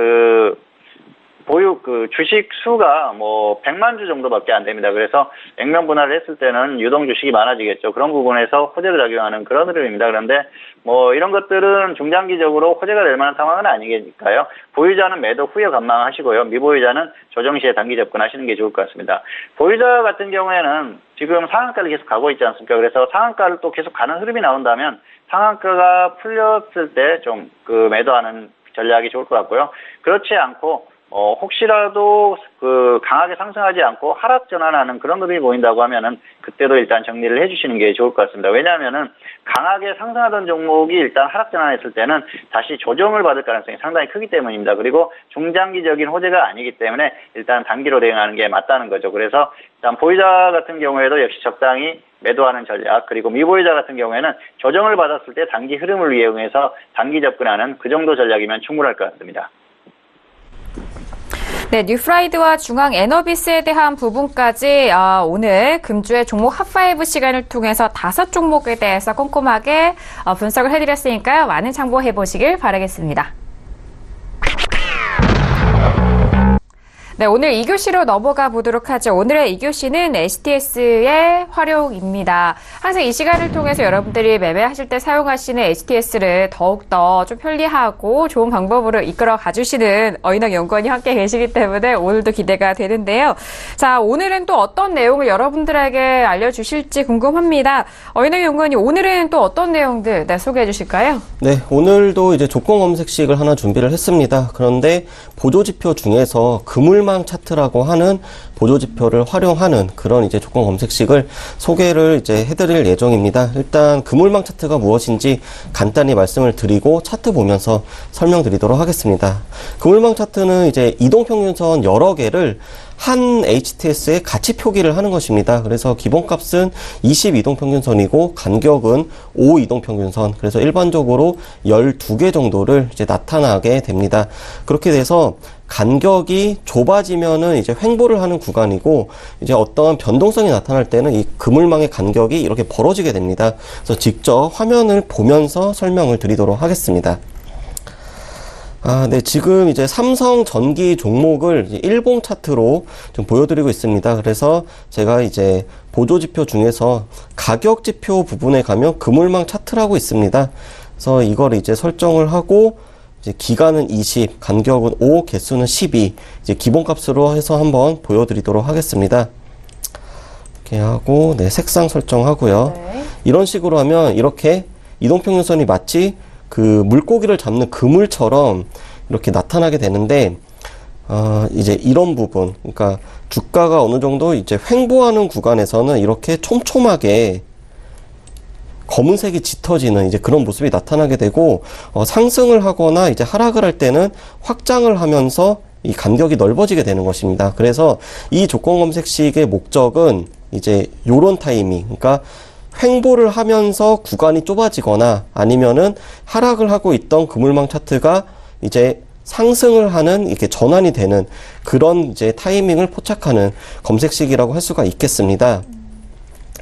주식 수가 100만 주 정도밖에 안 됩니다. 그래서 액면 분할을 했을 때는 유동 주식이 많아지겠죠. 그런 부분에서 호재를 작용하는 그런 흐름입니다. 그런데 이런 것들은 중장기적으로 호재가 될 만한 상황은 아니니까요. 보유자는 매도 후에 관망하시고요. 미보유자는 조정 시에 단기 접근하시는 게 좋을 것 같습니다. 보유자 같은 경우에는 지금 상한가를 계속 가고 있지 않습니까? 그래서 상한가를 또 계속 가는 흐름이 나온다면 상한가가 풀렸을 때 좀 매도하는 전략이 좋을 것 같고요. 그렇지 않고 혹시라도 강하게 상승하지 않고 하락 전환하는 그런 흐름이 보인다고 하면은 그때도 일단 정리를 해주시는 게 좋을 것 같습니다. 왜냐하면은 강하게 상승하던 종목이 일단 하락 전환했을 때는 다시 조정을 받을 가능성이 상당히 크기 때문입니다. 그리고 중장기적인 호재가 아니기 때문에 일단 단기로 대응하는 게 맞다는 거죠. 그래서 일단 보유자 같은 경우에도 역시 적당히 매도하는 전략, 그리고 미보유자 같은 경우에는 조정을 받았을 때 단기 흐름을 이용해서 단기 접근하는 그 정도 전략이면 충분할 것 같습니다. 네, 뉴프라이드와 중앙 에너비스에 대한 부분까지 오늘 금주의 종목 핫5 시간을 통해서 5종목에 대해서 꼼꼼하게 분석을 해드렸으니까요. 많은 참고해보시길 바라겠습니다. 네, 오늘 2교시로 넘어가 보도록 하죠. 오늘의 2교시는 HTS의 활용입니다. 항상 이 시간을 통해서 여러분들이 매매하실 때 사용하시는 HTS를 더욱더 좀 편리하고 좋은 방법으로 이끌어 가주시는 어인학 연구원이 함께 계시기 때문에 오늘도 기대가 되는데요. 자, 오늘은 또 어떤 내용을 여러분들에게 알려주실지 궁금합니다. 어인학 연구원이 오늘은 또 어떤 내용들 소개해 주실까요? 네, 오늘도 이제 조건 검색식을 하나 준비를 했습니다. 그런데 보조지표 중에서 그물망 차트라고 하는 보조지표를 활용하는 그런 이제 조건 검색식을 소개를 이제 해드릴 예정입니다. 일단 그물망 차트가 무엇인지 간단히 말씀을 드리고 차트 보면서 설명드리도록 하겠습니다. 그물망 차트는 이제 이동평균선 여러 개를 한 HTS에 같이 표기를 하는 것입니다. 그래서 기본값은 20 이동평균선이고 간격은 5 이동평균선. 그래서 일반적으로 12개 정도를 이제 나타나게 됩니다. 그렇게 돼서 간격이 좁아지면은 이제 횡보를 하는 구간이고, 이제 어떤 변동성이 나타날 때는 이 그물망의 간격이 이렇게 벌어지게 됩니다. 그래서 직접 화면을 보면서 설명을 드리도록 하겠습니다. 네, 지금 이제 삼성 전기 종목을 이제 일봉 차트로 좀 보여드리고 있습니다. 그래서 제가 이제 보조지표 중에서 가격지표 부분에 가면 그물망 차트라고 있습니다. 그래서 이걸 이제 설정을 하고, 이제 기간은 20, 간격은 5, 개수는 12, 이제 기본값으로 해서 한번 보여드리도록 하겠습니다. 이렇게 하고, 네, 색상 설정하고요. 네. 이런 식으로 하면 이렇게 이동평균선이 마치 그 물고기를 잡는 그물처럼 이렇게 나타나게 되는데, 이제 이런 부분, 그러니까 주가가 어느 정도 이제 횡보하는 구간에서는 이렇게 촘촘하게 검은색이 짙어지는 이제 그런 모습이 나타나게 되고, 상승을 하거나 이제 하락을 할 때는 확장을 하면서 이 간격이 넓어지게 되는 것입니다. 그래서 이 조건 검색식의 목적은 이제 요런 타이밍, 그러니까 횡보를 하면서 구간이 좁아지거나 아니면은 하락을 하고 있던 그물망 차트가 이제 상승을 하는 이렇게 전환이 되는 그런 이제 타이밍을 포착하는 검색식이라고 할 수가 있겠습니다.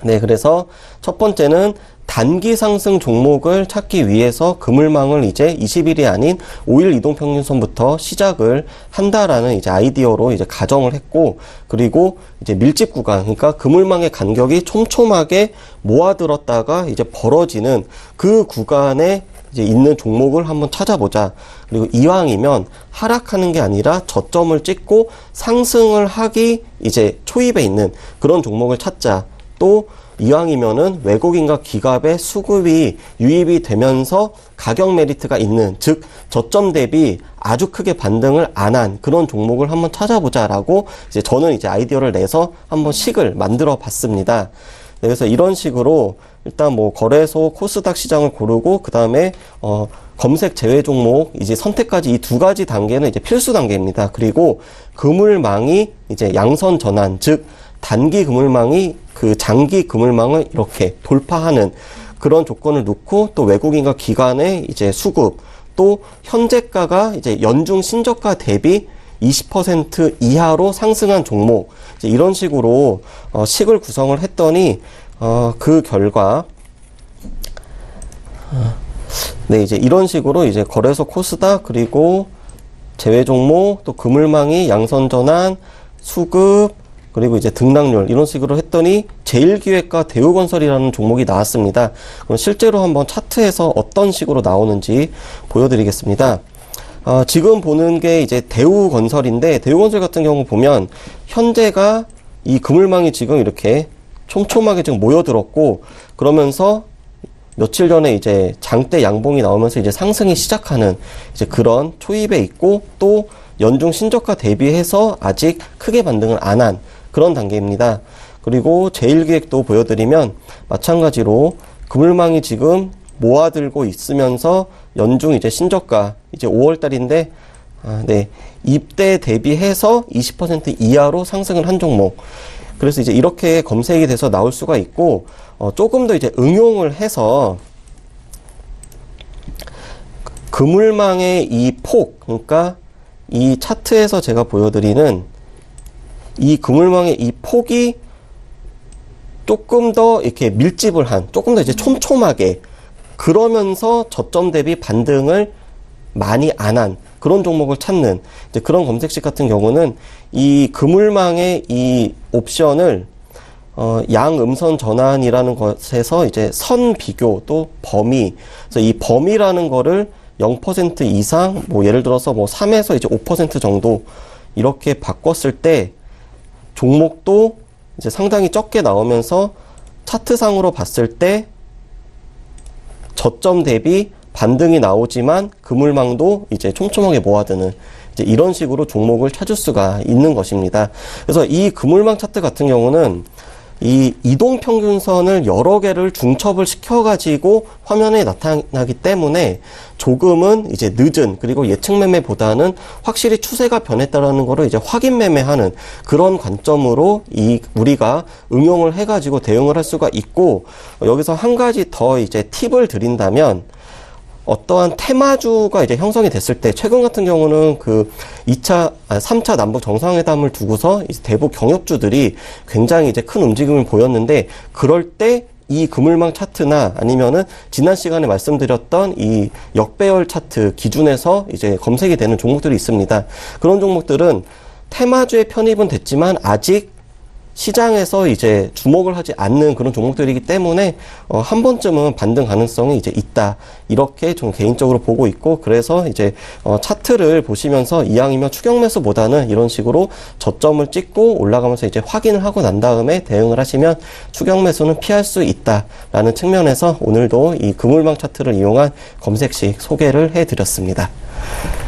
네, 그래서 첫 번째는 단기 상승 종목을 찾기 위해서 그물망을 이제 20일이 아닌 5일 이동평균선부터 시작을 한다라는 이제 아이디어로 이제 가정을 했고, 그리고 이제 밀집 구간, 그러니까 그물망의 간격이 촘촘하게 모아들었다가 이제 벌어지는 그 구간에 이제 있는 종목을 한번 찾아보자. 그리고 이왕이면 하락하는 게 아니라 저점을 찍고 상승을 하기 이제 초입에 있는 그런 종목을 찾자. 또 이왕이면은 외국인과 기갑의 수급이 유입이 되면서 가격 메리트가 있는, 즉 저점 대비 아주 크게 반등을 안 한 그런 종목을 한번 찾아보자라고 이제 저는 이제 아이디어를 내서 한번 식을 만들어 봤습니다. 네, 그래서 이런 식으로 일단 뭐 거래소 코스닥 시장을 고르고, 그 다음에 검색 제외 종목 이제 선택까지 이 두 가지 단계는 이제 필수 단계입니다. 그리고 그물망이 이제 양선 전환, 즉 단기 그물망이 그 장기 그물망을 이렇게 돌파하는 그런 조건을 놓고, 또 외국인과 기관의 이제 수급, 또 현재가가 이제 연중 신저가 대비 20% 이하로 상승한 종목, 이제 이런 식으로 식을 구성을 했더니 그 결과 네, 이제 이런 식으로 이제 거래소 코스닥, 그리고 제외 종목, 또 그물망이 양선 전환, 수급, 그리고 이제 등락률, 이런 식으로 했더니 제일기획과 대우건설이라는 종목이 나왔습니다. 그럼 실제로 한번 차트에서 어떤 식으로 나오는지 보여드리겠습니다. 지금 보는 게 이제 대우건설인데, 대우건설 같은 경우 보면 현재가 이 그물망이 지금 이렇게 촘촘하게 지금 모여들었고, 그러면서 며칠 전에 이제 장대 양봉이 나오면서 이제 상승이 시작하는 이제 그런 초입에 있고, 또 연중 신저가 대비해서 아직 크게 반등을 안 한 그런 단계입니다. 그리고 제일기획도 보여드리면 마찬가지로 그물망이 지금 모아들고 있으면서 연중 이제 신저가 이제 5월달인데 네, 입대 대비해서 20% 이하로 상승을 한 종목. 그래서 이제 이렇게 검색이 돼서 나올 수가 있고, 조금 더 이제 응용을 해서 그물망의 이 폭, 그러니까 이 차트에서 제가 보여드리는 이 그물망의 이 폭이 조금 더 이렇게 밀집을 한, 조금 더 이제 촘촘하게, 그러면서 저점 대비 반등을 많이 안 한 그런 종목을 찾는 이제 그런 검색식 같은 경우는 이 그물망의 이 옵션을 양음선 전환이라는 것에서 이제 선 비교 또 범위, 그래서 이 범위라는 거를 0% 이상, 뭐 예를 들어서 뭐 3에서 이제 5% 정도 이렇게 바꿨을 때 종목도 이제 상당히 적게 나오면서 차트상으로 봤을 때 저점 대비 반등이 나오지만 그물망도 이제 촘촘하게 모아두는 이제 이런 식으로 종목을 찾을 수가 있는 것입니다. 그래서 이 그물망 차트 같은 경우는 이 이동평균선을 여러 개를 중첩을 시켜가지고 화면에 나타나기 때문에 조금은 이제 늦은, 그리고 예측 매매보다는 확실히 추세가 변했다라는 거를 이제 확인 매매하는 그런 관점으로 우리가 응용을 해가지고 대응을 할 수가 있고, 여기서 한 가지 더 이제 팁을 드린다면, 어떠한 테마주가 이제 형성이 됐을 때, 최근 같은 경우는 그 3차 남북 정상회담을 두고서 이제 대북 경협주들이 굉장히 이제 큰 움직임을 보였는데, 그럴 때 이 그물망 차트나 아니면은 지난 시간에 말씀드렸던 이 역배열 차트 기준에서 이제 검색이 되는 종목들이 있습니다. 그런 종목들은 테마주에 편입은 됐지만 아직 시장에서 이제 주목을 하지 않는 그런 종목들이기 때문에 한 번쯤은 반등 가능성이 이제 있다, 이렇게 좀 개인적으로 보고 있고, 그래서 이제 차트를 보시면서 이왕이면 추격 매수보다는 이런 식으로 저점을 찍고 올라가면서 이제 확인을 하고 난 다음에 대응을 하시면 추격 매수는 피할 수 있다라는 측면에서 오늘도 이 그물망 차트를 이용한 검색식 소개를 해드렸습니다.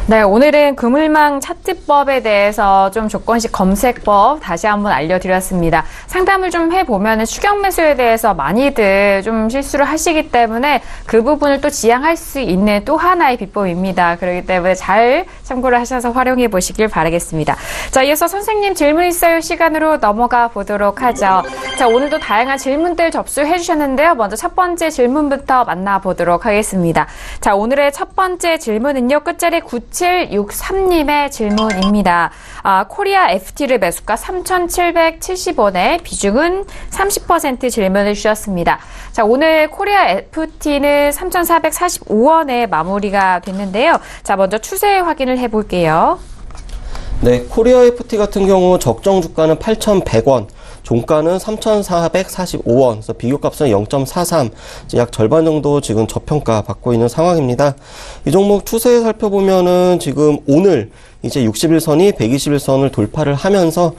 네, 오늘은 그물망 차트법에 대해서 좀 조건식 검색법 다시 한번 알려드렸습니다. 상담을 좀 해보면 추격 매수에 대해서 많이들 좀 실수를 하시기 때문에 그 부분을 또 지양할 수 있는 또 하나의 비법입니다. 그렇기 때문에 잘 참고를 하셔서 활용해 보시길 바라겠습니다. 자, 이어서 선생님 질문 있어요 시간으로 넘어가 보도록 하죠. 자, 오늘도 다양한 질문들 접수해 주셨는데요. 먼저 첫 번째 질문부터 만나보도록 하겠습니다. 자, 오늘의 첫 번째 질문은요, 끝자리 9763님의 질문입니다. 코리아 FT를 매수가 3,770원에 비중은 30% 질문을 주셨습니다. 자, 오늘 코리아 FT는 3,445원에 마무리가 됐는데요. 자, 먼저 추세 확인을 해볼게요. 네, 코리아 FT 같은 경우 적정 주가는 8,100원, 종가는 3,445원, 그래서 비교값은 0.43, 약 절반 정도 지금 저평가 받고 있는 상황입니다. 이 종목 추세 살펴보면은 지금 오늘 이제 61선이 121선을 돌파를 하면서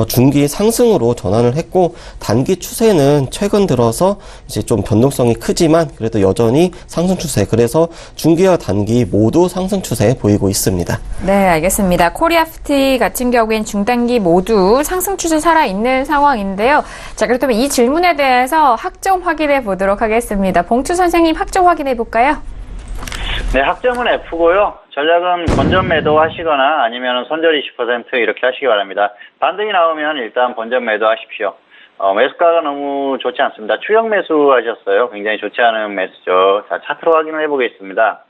중기 상승으로 전환을 했고, 단기 추세는 최근 들어서 이제 좀 변동성이 크지만 그래도 여전히 상승 추세, 그래서 중기와 단기 모두 상승 추세 보이고 있습니다. 네, 알겠습니다. 코리아 FT 같은 경우엔 중단기 모두 상승 추세 살아있는 상황인데요. 자, 그렇다면 이 질문에 대해서 학점 확인해 보도록 하겠습니다. 봉추 선생님, 학점 확인해 볼까요? 네, 학점은 F고요. 전략은 본전 매도 하시거나 아니면 손절 20% 이렇게 하시기 바랍니다. 반등이 나오면 일단 본전 매도 하십시오. 매수가가 너무 좋지 않습니다. 추격 매수 하셨어요. 굉장히 좋지 않은 매수죠. 자, 차트로 확인을 해보겠습니다.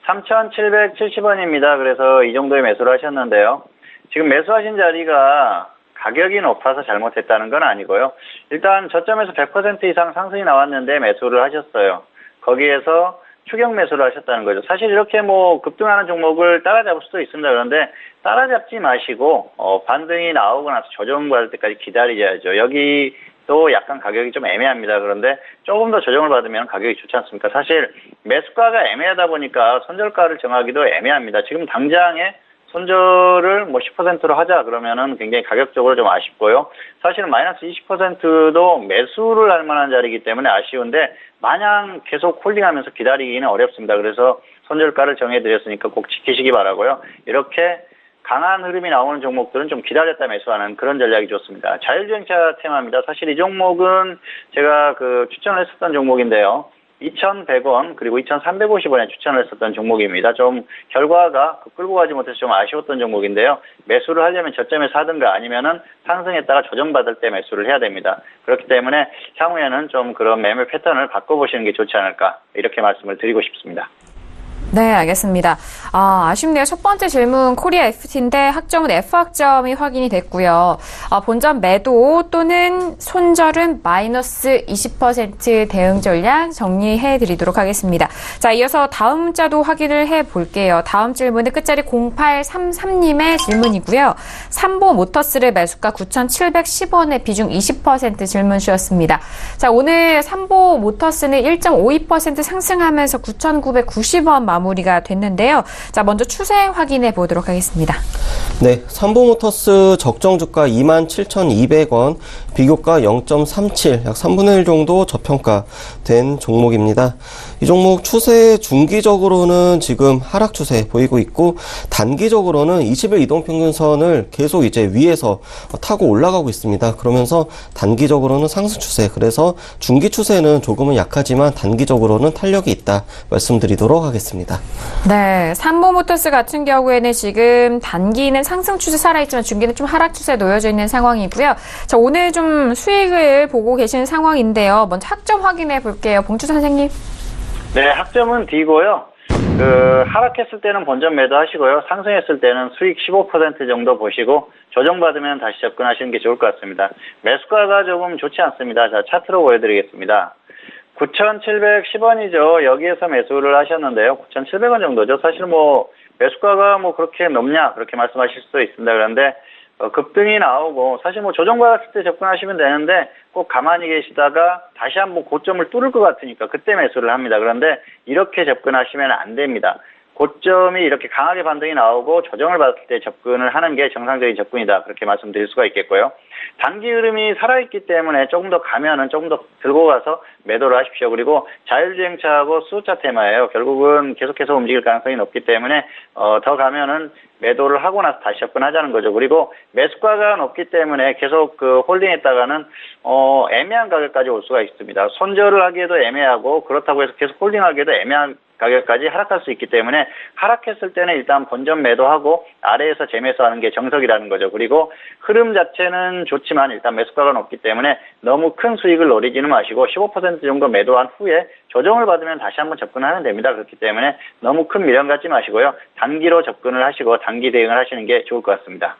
3,770원입니다. 그래서 이 정도의 매수를 하셨는데요. 지금 매수하신 자리가 가격이 높아서 잘못했다는 건 아니고요. 일단 저점에서 100% 이상 상승이 나왔는데 매수를 하셨어요. 거기에서 추격 매수를 하셨다는 거죠. 사실 이렇게 뭐 급등하는 종목을 따라잡을 수도 있습니다. 그런데 따라잡지 마시고 반등이 나오고 나서 조정받을 때까지 기다리셔야죠. 여기도 약간 가격이 좀 애매합니다. 그런데 조금 더 조정을 받으면 가격이 좋지 않습니까? 사실 매수가가 애매하다 보니까 손절가를 정하기도 애매합니다. 지금 당장에 손절을 뭐 10%로 하자 그러면은 굉장히 가격적으로 좀 아쉽고요. 사실은 마이너스 20%도 매수를 할 만한 자리이기 때문에 아쉬운데 마냥 계속 홀딩하면서 기다리기는 어렵습니다. 그래서 손절가를 정해드렸으니까 꼭 지키시기 바라고요. 이렇게 강한 흐름이 나오는 종목들은 좀 기다렸다 매수하는 그런 전략이 좋습니다. 자율주행차 테마입니다. 사실 이 종목은 제가 추천을 했었던 종목인데요. 2,100원 그리고 2,350원에 추천을 했었던 종목입니다. 좀 결과가 끌고 가지 못해서 좀 아쉬웠던 종목인데요. 매수를 하려면 저점에 사든가 아니면은 상승했다가 조정받을 때 매수를 해야 됩니다. 그렇기 때문에 향후에는 좀 그런 매매 패턴을 바꿔보시는 게 좋지 않을까 이렇게 말씀을 드리고 싶습니다. 네, 알겠습니다. 아쉽네요. 첫 번째 질문 코리아 FT인데 학점은 F학점이 확인이 됐고요. 본전 매도 또는 손절은 마이너스 20% 대응 전략 정리해 드리도록 하겠습니다. 자, 이어서 다음 문자도 확인을 해 볼게요. 다음 질문은 끝자리 0833님의 질문이고요. 삼보 모터스를 매수가 9,710원에 비중 20% 질문 주셨습니다. 자, 오늘 삼보 모터스는 1.52% 상승하면서 9,990원 마무리가 됐는데요. 자, 먼저 추세 확인해 보도록 하겠습니다. 네, 삼보모터스 적정 주가 27,200원, 비교가 0.37, 약 3분의 1 정도 저평가된 종목입니다. 이 종목 추세 중기적으로는 지금 하락 추세 보이고 있고, 단기적으로는 20일 이동평균선을 계속 이제 위에서 타고 올라가고 있습니다. 그러면서 단기적으로는 상승 추세, 그래서 중기 추세는 조금은 약하지만 단기적으로는 탄력이 있다 말씀드리도록 하겠습니다. 네, 삼보모터스 같은 경우에는 지금 단기는 상승 추세 살아있지만 중기는 좀 하락 추세에 놓여져 있는 상황이고요. 자, 오늘 좀 수익을 보고 계신 상황인데요. 먼저 학점 확인해 볼게요. 봉주 선생님. 네, 학점은 D고요. 하락했을 때는 본전 매도하시고요. 상승했을 때는 수익 15% 정도 보시고 조정받으면 다시 접근하시는 게 좋을 것 같습니다. 매수가가 조금 좋지 않습니다. 자, 차트로 보여드리겠습니다. 9,710원이죠. 여기에서 매수를 하셨는데요. 9,700원 정도죠. 사실 매수가가 그렇게 높냐 그렇게 말씀하실 수도 있습니다. 그런데 급등이 나오고 사실 조정받았을 때 접근하시면 되는데 꼭 가만히 계시다가 다시 한번 고점을 뚫을 것 같으니까 그때 매수를 합니다. 그런데 이렇게 접근하시면 안 됩니다. 고점이 이렇게 강하게 반등이 나오고 조정을 받을 때 접근을 하는 게 정상적인 접근이다. 그렇게 말씀드릴 수가 있겠고요. 단기 흐름이 살아있기 때문에 조금 더 가면은 조금 더 들고 가서 매도를 하십시오. 그리고 자율주행차하고 수소차 테마예요. 결국은 계속해서 움직일 가능성이 높기 때문에 더 가면은 매도를 하고 나서 다시 접근하자는 거죠. 그리고 매수가가 높기 때문에 계속 홀딩했다가는 애매한 가격까지 올 수가 있습니다. 손절을 하기에도 애매하고 그렇다고 해서 계속 홀딩하기에도 애매한 가격까지 하락할 수 있기 때문에 하락했을 때는 일단 본전 매도하고 아래에서 재매수하는 게 정석이라는 거죠. 그리고 흐름 자체는 좋지만 일단 매수가가 높기 때문에 너무 큰 수익을 노리지는 마시고 15% 정도 매도한 후에 조정을 받으면 다시 한번 접근하면 됩니다. 그렇기 때문에 너무 큰 미련 갖지 마시고요. 단기로 접근을 하시고 단기 대응을 하시는 게 좋을 것 같습니다.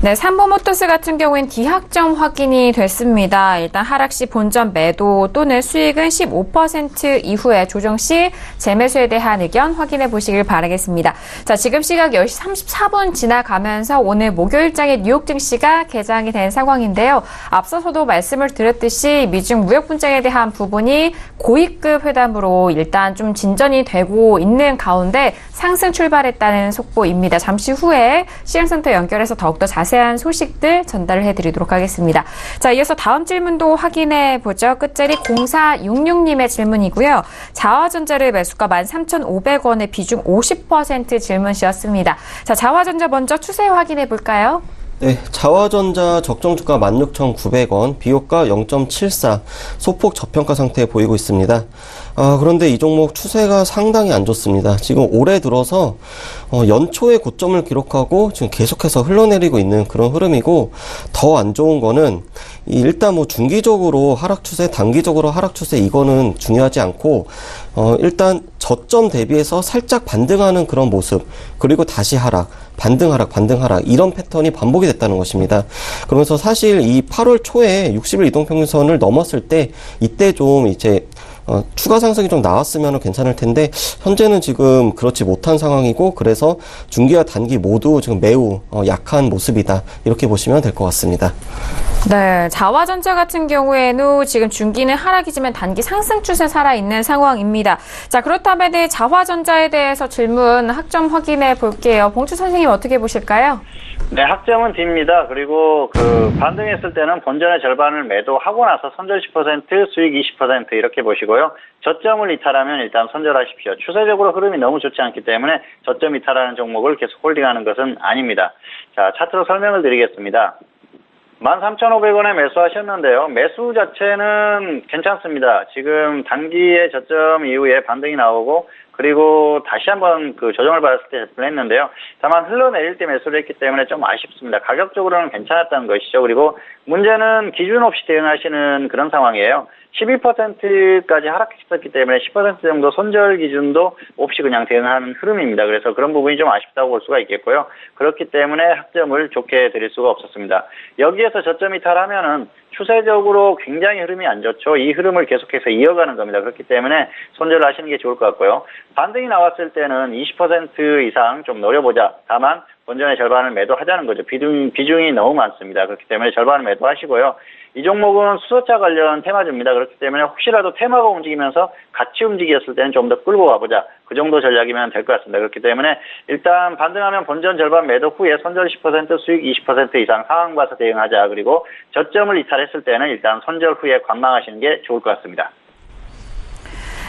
네, 삼보모터스 같은 경우엔 D학점 확인이 됐습니다. 일단 하락 시 본전 매도 또는 수익은 15% 이후에 조정 시 재매수에 대한 의견 확인해 보시길 바라겠습니다. 자, 지금 시각 10시 34분 지나가면서 오늘 목요일장의 뉴욕 증시가 개장이 된 상황인데요. 앞서서도 말씀을 드렸듯이 미중 무역 분쟁에 대한 부분이 고위급 회담으로 일단 좀 진전이 되고 있는 가운데 상승 출발했다는 속보입니다. 잠시 후에 시행센터 연결해서 더욱더 자세한 소식들 전달을 해드리도록 하겠습니다. 자, 이어서 다음 질문도 확인해 보죠. 끝자리 0466님의 질문이고요. 자화전자를 매수가 13,500원에 비중 50% 질문 주셨습니다. 자, 자화전자 먼저 추세 확인해 볼까요? 네, 자화전자 적정 주가 16,900원, 비호가 0.74, 소폭 저평가 상태에 보이고 있습니다. 그런데 이 종목 추세가 상당히 안 좋습니다. 지금 올해 들어서 연초에 고점을 기록하고 지금 계속해서 흘러내리고 있는 그런 흐름이고, 더 안 좋은 거는 일단 중기적으로 하락 추세, 단기적으로 하락 추세, 이거는 중요하지 않고 일단 저점 대비해서 살짝 반등하는 그런 모습, 그리고 다시 하락, 반등 하락, 반등 하락, 이런 패턴이 반복이 됐다는 것입니다. 그러면서 사실 이 8월 초에 60일 이동평균선을 넘었을 때 이때 좀 이제 추가 상승이 좀 나왔으면 괜찮을 텐데 현재는 지금 그렇지 못한 상황이고, 그래서 중기와 단기 모두 지금 매우 약한 모습이다, 이렇게 보시면 될 것 같습니다. 네, 자화전자 같은 경우에는 지금 중기는 하락이지만 단기 상승 추세 살아있는 상황입니다. 자, 그렇다면 자화전자에 대해서 질문 학점 확인해 볼게요. 봉주 선생님 어떻게 보실까요? 네, 학점은 D입니다. 그리고 반등했을 때는 본전의 절반을 매도하고 나서 손절 10%, 수익 20% 이렇게 보시고요. 저점을 이탈하면 일단 손절하십시오. 추세적으로 흐름이 너무 좋지 않기 때문에 저점 이탈하는 종목을 계속 홀딩하는 것은 아닙니다. 자, 차트로 설명을 드리겠습니다. 13,500원에 매수하셨는데요. 매수 자체는 괜찮습니다. 지금 단기의 저점 이후에 반등이 나오고 그리고 다시 한번 그 조정을 받았을 때 접근을 했는데요. 다만 흘러내릴 때 매수를 했기 때문에 좀 아쉽습니다. 가격적으로는 괜찮았다는 것이죠. 그리고 문제는 기준 없이 대응하시는 그런 상황이에요. 12%까지 하락했었기 때문에 10% 정도 손절 기준도 없이 그냥 대응하는 흐름입니다. 그래서 그런 부분이 좀 아쉽다고 볼 수가 있겠고요. 그렇기 때문에 학점을 좋게 드릴 수가 없었습니다. 여기에서 저점 이탈하면은 추세적으로 굉장히 흐름이 안 좋죠. 이 흐름을 계속해서 이어가는 겁니다. 그렇기 때문에 손절을 하시는 게 좋을 것 같고요. 반등이 나왔을 때는 20% 이상 좀 노려보자. 다만 본전의 절반을 매도하자는 거죠. 비중이 너무 많습니다. 그렇기 때문에 절반을 매도하시고요. 이 종목은 수소차 관련 테마주입니다. 그렇기 때문에 혹시라도 테마가 움직이면서 같이 움직였을 때는 좀 더 끌고 가보자. 그 정도 전략이면 될 것 같습니다. 그렇기 때문에 일단 반등하면 본전 절반 매도 후에 손절 10% 수익 20% 이상 상황 봐서 대응하자. 그리고 저점을 이탈했을 때는 일단 손절 후에 관망하시는 게 좋을 것 같습니다.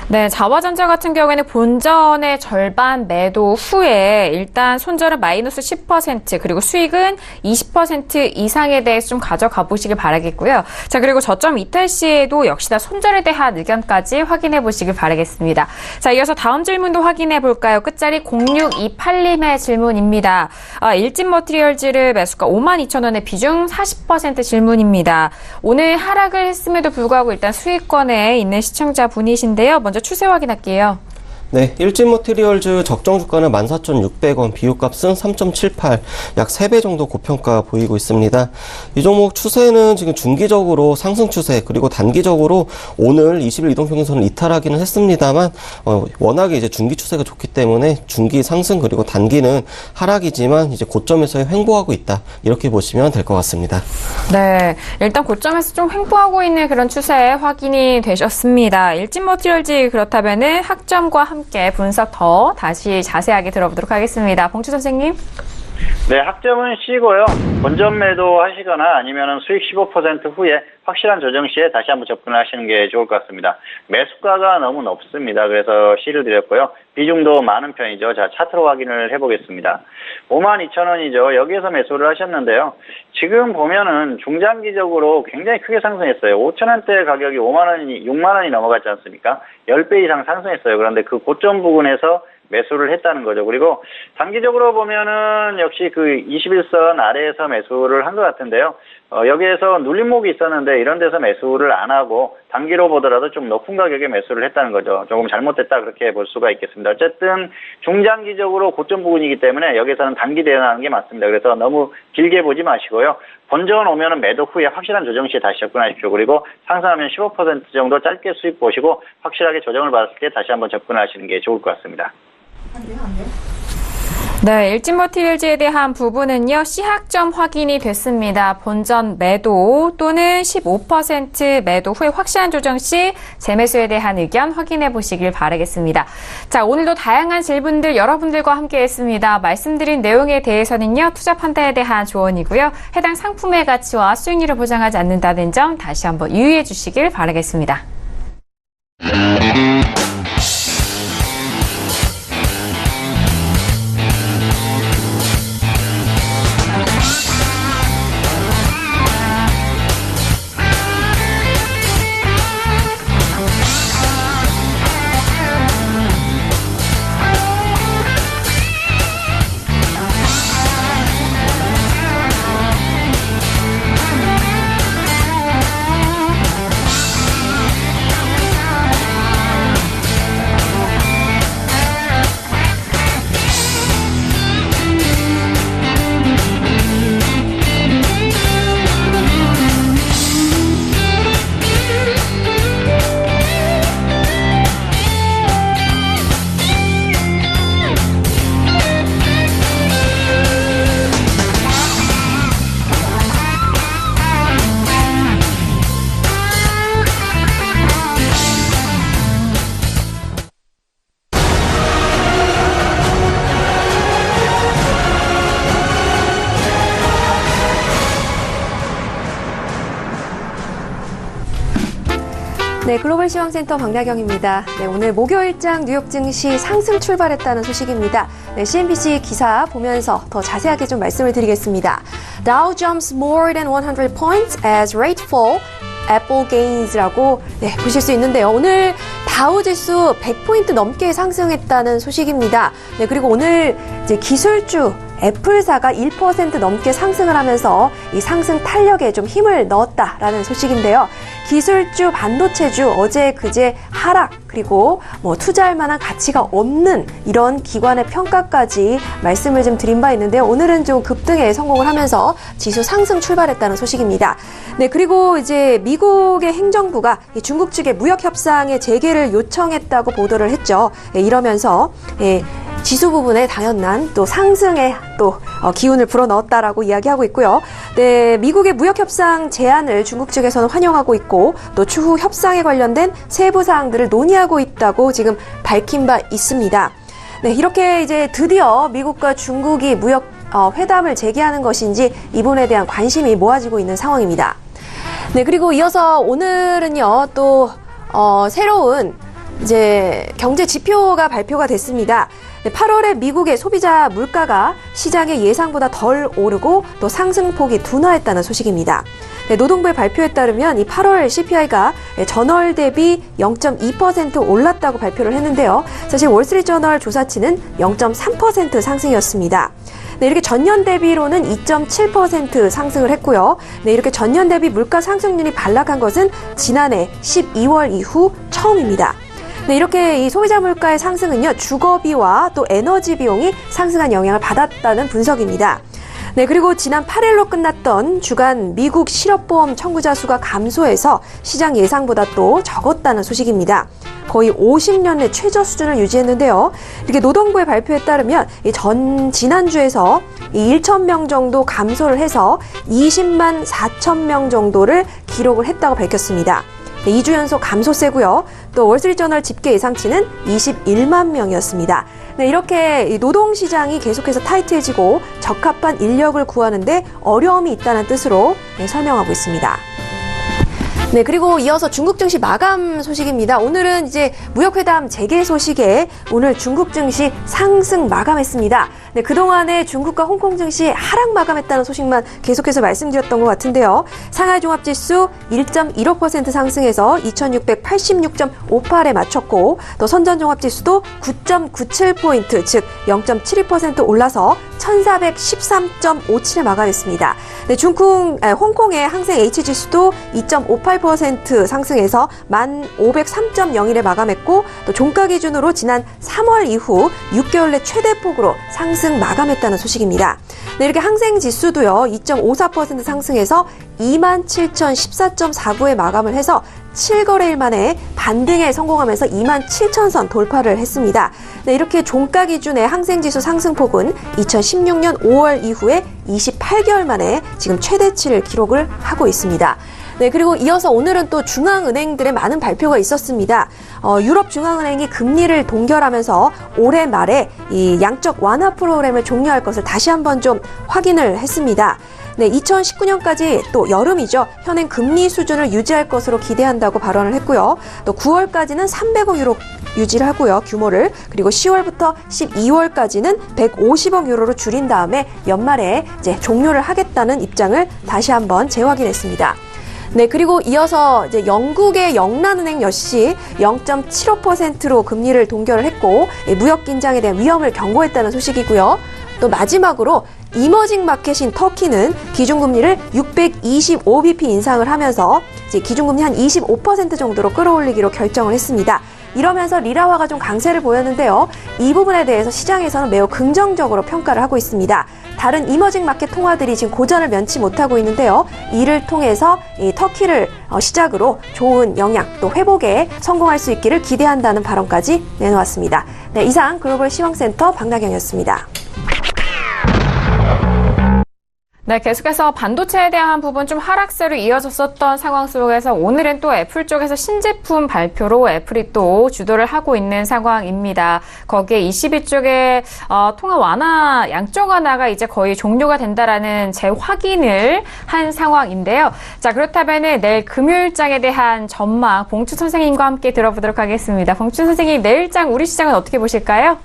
네, 자화전자 같은 경우에는 본전의 절반 매도 후에 일단 손절은 마이너스 10% 그리고 수익은 20% 이상에 대해서 좀 가져가 보시길 바라겠고요. 자, 그리고 저점 이탈 시에도 역시나 손절에 대한 의견까지 확인해 보시길 바라겠습니다. 자, 이어서 다음 질문도 확인해 볼까요? 끝자리 0628님의 질문입니다. 일진머티리얼즈를 매수가 52,000원의 비중 40% 질문입니다. 오늘 하락을 했음에도 불구하고 일단 수익권에 있는 시청자분이신데요. 먼저 추세 확인할게요. 네, 일진머티리얼즈 적정 주가는 14,600원, 비교값은 3.78, 약 3배 정도 고평가 보이고 있습니다. 이 종목 추세는 지금 중기적으로 상승 추세, 그리고 단기적으로 오늘 20일 이동평균선을 이탈하기는 했습니다만, 워낙에 이제 중기 추세가 좋기 때문에 중기 상승 그리고 단기는 하락이지만 이제 고점에서 횡보하고 있다. 이렇게 보시면 될 것 같습니다. 네, 일단 고점에서 좀 횡보하고 있는 그런 추세 확인이 되셨습니다. 일진머티리얼즈 그렇다면은 학점과 함께 분석 더 다시 자세하게 들어보도록 하겠습니다. 봉추 선생님. 네, 학점은 C고요. 본전 매도 하시거나 아니면 수익 15% 후에 확실한 조정 시에 다시 한번 접근을 하시는 게 좋을 것 같습니다. 매수가가 너무 높습니다. 그래서 C를 드렸고요. 비중도 많은 편이죠. 자, 차트로 확인을 해보겠습니다. 52,000원이죠. 여기에서 매수를 하셨는데요. 지금 보면은 중장기적으로 굉장히 크게 상승했어요. 5,000원대 가격이 6만 원이 넘어갔지 않습니까? 10배 이상 상승했어요. 그런데 그 고점 부근에서 매수를 했다는 거죠. 그리고 단기적으로 보면은 역시 그 21선 아래에서 매수를 한 것 같은데요. 여기에서 눌림목이 있었는데 이런 데서 매수를 안 하고 단기로 보더라도 좀 높은 가격에 매수를 했다는 거죠. 조금 잘못됐다 그렇게 볼 수가 있겠습니다. 어쨌든 중장기적으로 고점 부분이기 때문에 여기서는 단기 대응하는 게 맞습니다. 그래서 너무 길게 보지 마시고요. 본전 오면은 매도 후에 확실한 조정 시에 다시 접근하십시오. 그리고 상승하면 15% 정도 짧게 수익 보시고 확실하게 조정을 받았을 때 다시 한번 접근하시는 게 좋을 것 같습니다. 네, 일진머티리얼즈에 대한 부분은요, C학점 확인이 됐습니다. 본전 매도 또는 15% 매도 후에 확실한 조정 시 재매수에 대한 의견 확인해 보시길 바라겠습니다. 자, 오늘도 다양한 질문들 여러분들과 함께 했습니다. 말씀드린 내용에 대해서는요, 투자 판단에 대한 조언이고요. 해당 상품의 가치와 수익률을 보장하지 않는다는 점 다시 한번 유의해 주시길 바라겠습니다. 네, 글로벌 시황센터 박나경입니다. 네, 오늘 목요일장 뉴욕 증시 상승 출발했다는 소식입니다. 네, CNBC 기사 보면서 더 자세하게 좀 말씀을 드리겠습니다. Dow jumps more than 100 points as rate fall. Apple gains라고 보실 수 있는데요. 오늘 다우 지수 100포인트 넘게 상승했다는 소식입니다. 네, 그리고 오늘 이제 기술주 애플사가 1% 넘게 상승을 하면서 이 상승 탄력에 좀 힘을 넣었다라는 소식인데요. 기술주, 반도체주 어제 그제 하락, 그리고 투자할 만한 가치가 없는 이런 기관의 평가까지 말씀을 좀 드린 바 있는데요. 오늘은 좀 급등에 성공을 하면서 지수 상승 출발했다는 소식입니다. 네, 그리고 이제 미국의 행정부가 중국 측의 무역 협상의 재개를 요청했다고 보도를 했죠. 이러면서 지수 부분에 당연한 또 상승에 또 기운을 불어넣었다라고 이야기하고 있고요. 네, 미국의 무역 협상 제안을 중국 측에서는 환영하고 있고 또 추후 협상에 관련된 세부 사항들을 논의하고 있다고 지금 밝힌 바 있습니다. 네, 이렇게 이제 드디어 미국과 중국이 무역 회담을 재개하는 것인지 이 부분에 대한 관심이 모아지고 있는 상황입니다. 네, 그리고 이어서 오늘은요, 또 새로운 이제 경제 지표가 발표가 됐습니다. 네, 8월에 미국의 소비자 물가가 시장의 예상보다 덜 오르고 또 상승폭이 둔화했다는 소식입니다. 네, 노동부의 발표에 따르면 이 8월 CPI가 전월 대비 0.2% 올랐다고 발표를 했는데요. 사실 월스트리트저널 조사치는 0.3% 상승이었습니다. 네, 이렇게 전년 대비로는 2.7% 상승을 했고요. 네, 이렇게 전년 대비 물가 상승률이 반락한 것은 지난해 12월 이후 처음입니다. 네, 이렇게 이 소비자 물가의 상승은요, 주거비와 또 에너지 비용이 상승한 영향을 받았다는 분석입니다. 네, 그리고 지난 8일로 끝났던 주간 미국 실업보험 청구자 수가 감소해서 시장 예상보다 또 적었다는 소식입니다. 거의 50년 내 최저 수준을 유지했는데요. 이렇게 노동부의 발표에 따르면 지난주에서 1,000명 정도 감소를 해서 20만 4천 명 정도를 기록을 했다고 밝혔습니다. 네, 2주 연속 감소세고요. 또 월스트리트저널 집계 예상치는 21만 명이었습니다. 네, 이렇게 노동시장이 계속해서 타이트해지고 적합한 인력을 구하는데 어려움이 있다는 뜻으로 설명하고 있습니다. 네, 그리고 이어서 중국 증시 마감 소식입니다. 오늘은 이제 무역회담 재개 소식에 오늘 중국 증시 상승 마감했습니다. 네, 그동안에 중국과 홍콩 증시 하락 마감했다는 소식만 계속해서 말씀드렸던 것 같은데요. 상하이 종합지수 1.15% 상승해서 2686.58에 맞췄고, 또 선전 종합지수도 9.97포인트, 즉 0.72% 올라서 1413.57에 마감했습니다. 네, 홍콩의 항생 H지수도 2.58% 상승해서 1503.01에 마감했고, 또 종가 기준으로 지난 3월 이후 6개월 내 최대폭으로 상승 마감했다는 소식입니다. 네, 이렇게 항생 지수도요, 2.54% 상승해서 27,014.49에 마감을 해서 7거래일 만에 반등에 성공하면서 27,000선 돌파를 했습니다. 네, 이렇게 종가 기준의 항생지수 상승폭은 2016년 5월 이후에 28개월 만에 지금 최대치를 기록을 하고 있습니다. 네, 그리고 이어서 오늘은 또 중앙은행들의 많은 발표가 있었습니다. 유럽 중앙은행이 금리를 동결하면서 올해 말에 이 양적 완화 프로그램을 종료할 것을 다시 한번 좀 확인을 했습니다. 네, 2019년까지 또 여름이죠. 현행 금리 수준을 유지할 것으로 기대한다고 발언을 했고요. 또 9월까지는 300억 유로 유지를 하고요, 규모를. 그리고 10월부터 12월까지는 150억 유로로 줄인 다음에 연말에 이제 종료를 하겠다는 입장을 다시 한번 재확인했습니다. 네, 그리고 이어서 이제 영국의 영란은행 역시 0.75%로 금리를 동결을 했고, 무역 긴장에 대한 위험을 경고했다는 소식이고요. 또 마지막으로 이머징 마켓인 터키는 기준금리를 625bp 인상을 하면서 이제 기준금리 한 25% 정도로 끌어올리기로 결정을 했습니다. 이러면서 리라화가 좀 강세를 보였는데요. 이 부분에 대해서 시장에서는 매우 긍정적으로 평가를 하고 있습니다. 다른 이머징 마켓 통화들이 지금 고전을 면치 못하고 있는데요. 이를 통해서 이 터키를 시작으로 좋은 영향 또 회복에 성공할 수 있기를 기대한다는 발언까지 내놓았습니다. 네, 이상 글로벌 시황센터 박나경이었습니다. 네. 네, 계속해서 반도체에 대한 부분 좀 하락세로 이어졌었던 상황 속에서 오늘은 또 애플 쪽에서 신제품 발표로 애플이 또 주도를 하고 있는 상황입니다. 거기에 22쪽에 통화 완화, 양적 완화가 이제 거의 종료가 된다라는 재확인을 한 상황인데요. 자, 그렇다면 내일 금요일장에 대한 전망 봉춘 선생님과 함께 들어보도록 하겠습니다. 봉춘 선생님, 내일장 우리 시장은 어떻게 보실까요?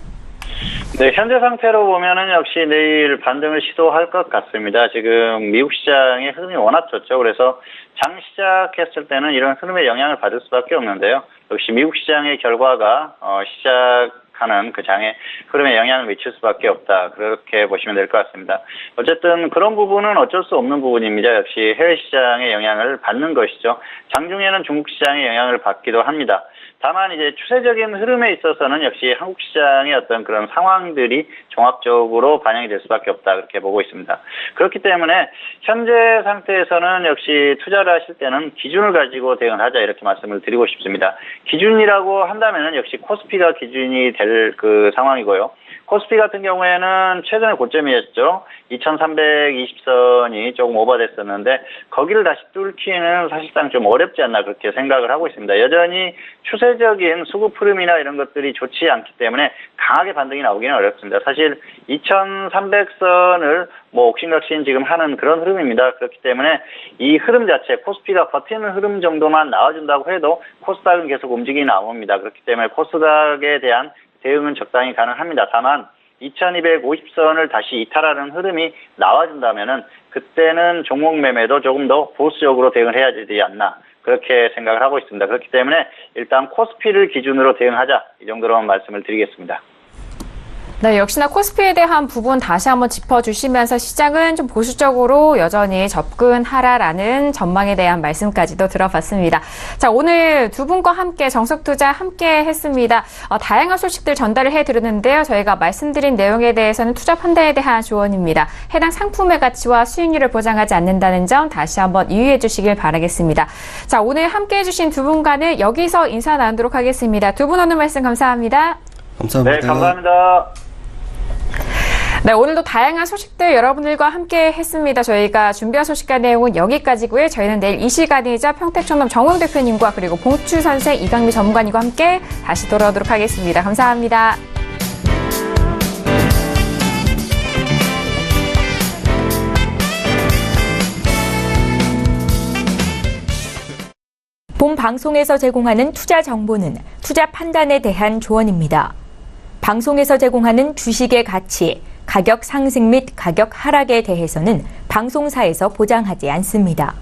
네, 현재 상태로 보면은 역시 내일 반등을 시도할 것 같습니다. 지금 미국 시장의 흐름이 워낙 좋죠. 그래서 장 시작했을 때는 이런 흐름의 영향을 받을 수밖에 없는데요. 역시 미국 시장의 결과가 시작하는 그 장의 흐름에 영향을 미칠 수밖에 없다. 그렇게 보시면 될 것 같습니다. 어쨌든 그런 부분은 어쩔 수 없는 부분입니다. 역시 해외 시장의 영향을 받는 것이죠. 장중에는 중국 시장의 영향을 받기도 합니다. 다만 이제 추세적인 흐름에 있어서는 역시 한국 시장의 어떤 그런 상황들이 종합적으로 반영이 될 수밖에 없다, 그렇게 보고 있습니다. 그렇기 때문에 현재 상태에서는 역시 투자를 하실 때는 기준을 가지고 대응을 하자, 이렇게 말씀을 드리고 싶습니다. 기준이라고 한다면은 역시 코스피가 기준이 될 그 상황이고요. 코스피 같은 경우에는 최근에 고점이었죠. 2320선이 조금 오버됐었는데 거기를 다시 뚫기는 사실상 좀 어렵지 않나, 그렇게 생각을 하고 있습니다. 여전히 추세적인 수급 흐름이나 이런 것들이 좋지 않기 때문에 강하게 반등이 나오기는 어렵습니다. 사실 2300선을 옥신각신 지금 하는 그런 흐름입니다. 그렇기 때문에 이 흐름 자체, 코스피가 버티는 흐름 정도만 나와준다고 해도 코스닥은 계속 움직임이 나옵니다. 그렇기 때문에 코스닥에 대한 대응은 적당히 가능합니다. 다만 2250선을 다시 이탈하는 흐름이 나와준다면은 그때는 종목 매매도 조금 더 보수적으로 대응을 해야 되지 않나, 그렇게 생각을 하고 있습니다. 그렇기 때문에 일단 코스피를 기준으로 대응하자, 이 정도로만 말씀을 드리겠습니다. 네, 역시나 코스피에 대한 부분 다시 한번 짚어주시면서 시장은 좀 보수적으로 여전히 접근하라라는 전망에 대한 말씀까지도 들어봤습니다. 자, 오늘 두 분과 함께 정석투자 함께 했습니다. 다양한 소식들 전달을 해드렸는데요. 저희가 말씀드린 내용에 대해서는 투자 판단에 대한 조언입니다. 해당 상품의 가치와 수익률을 보장하지 않는다는 점 다시 한번 유의해 주시길 바라겠습니다. 자, 오늘 함께 해주신 두 분과는 여기서 인사 나누도록 하겠습니다. 두 분 오늘 말씀 감사합니다. 감사합니다. 네, 감사합니다. 네, 오늘도 다양한 소식들 여러분들과 함께 했습니다. 저희가 준비한 소식과 내용은 여기까지고요. 저희는 내일 이 시간이자 평택촌놈 정웅 대표님과 그리고 봉추 선생 이강미 전문가님과 함께 다시 돌아오도록 하겠습니다. 감사합니다. 본 방송에서 제공하는 투자 정보는 투자 판단에 대한 조언입니다. 방송에서 제공하는 주식의 가치, 가격 상승 및 가격 하락에 대해서는 방송사에서 보장하지 않습니다.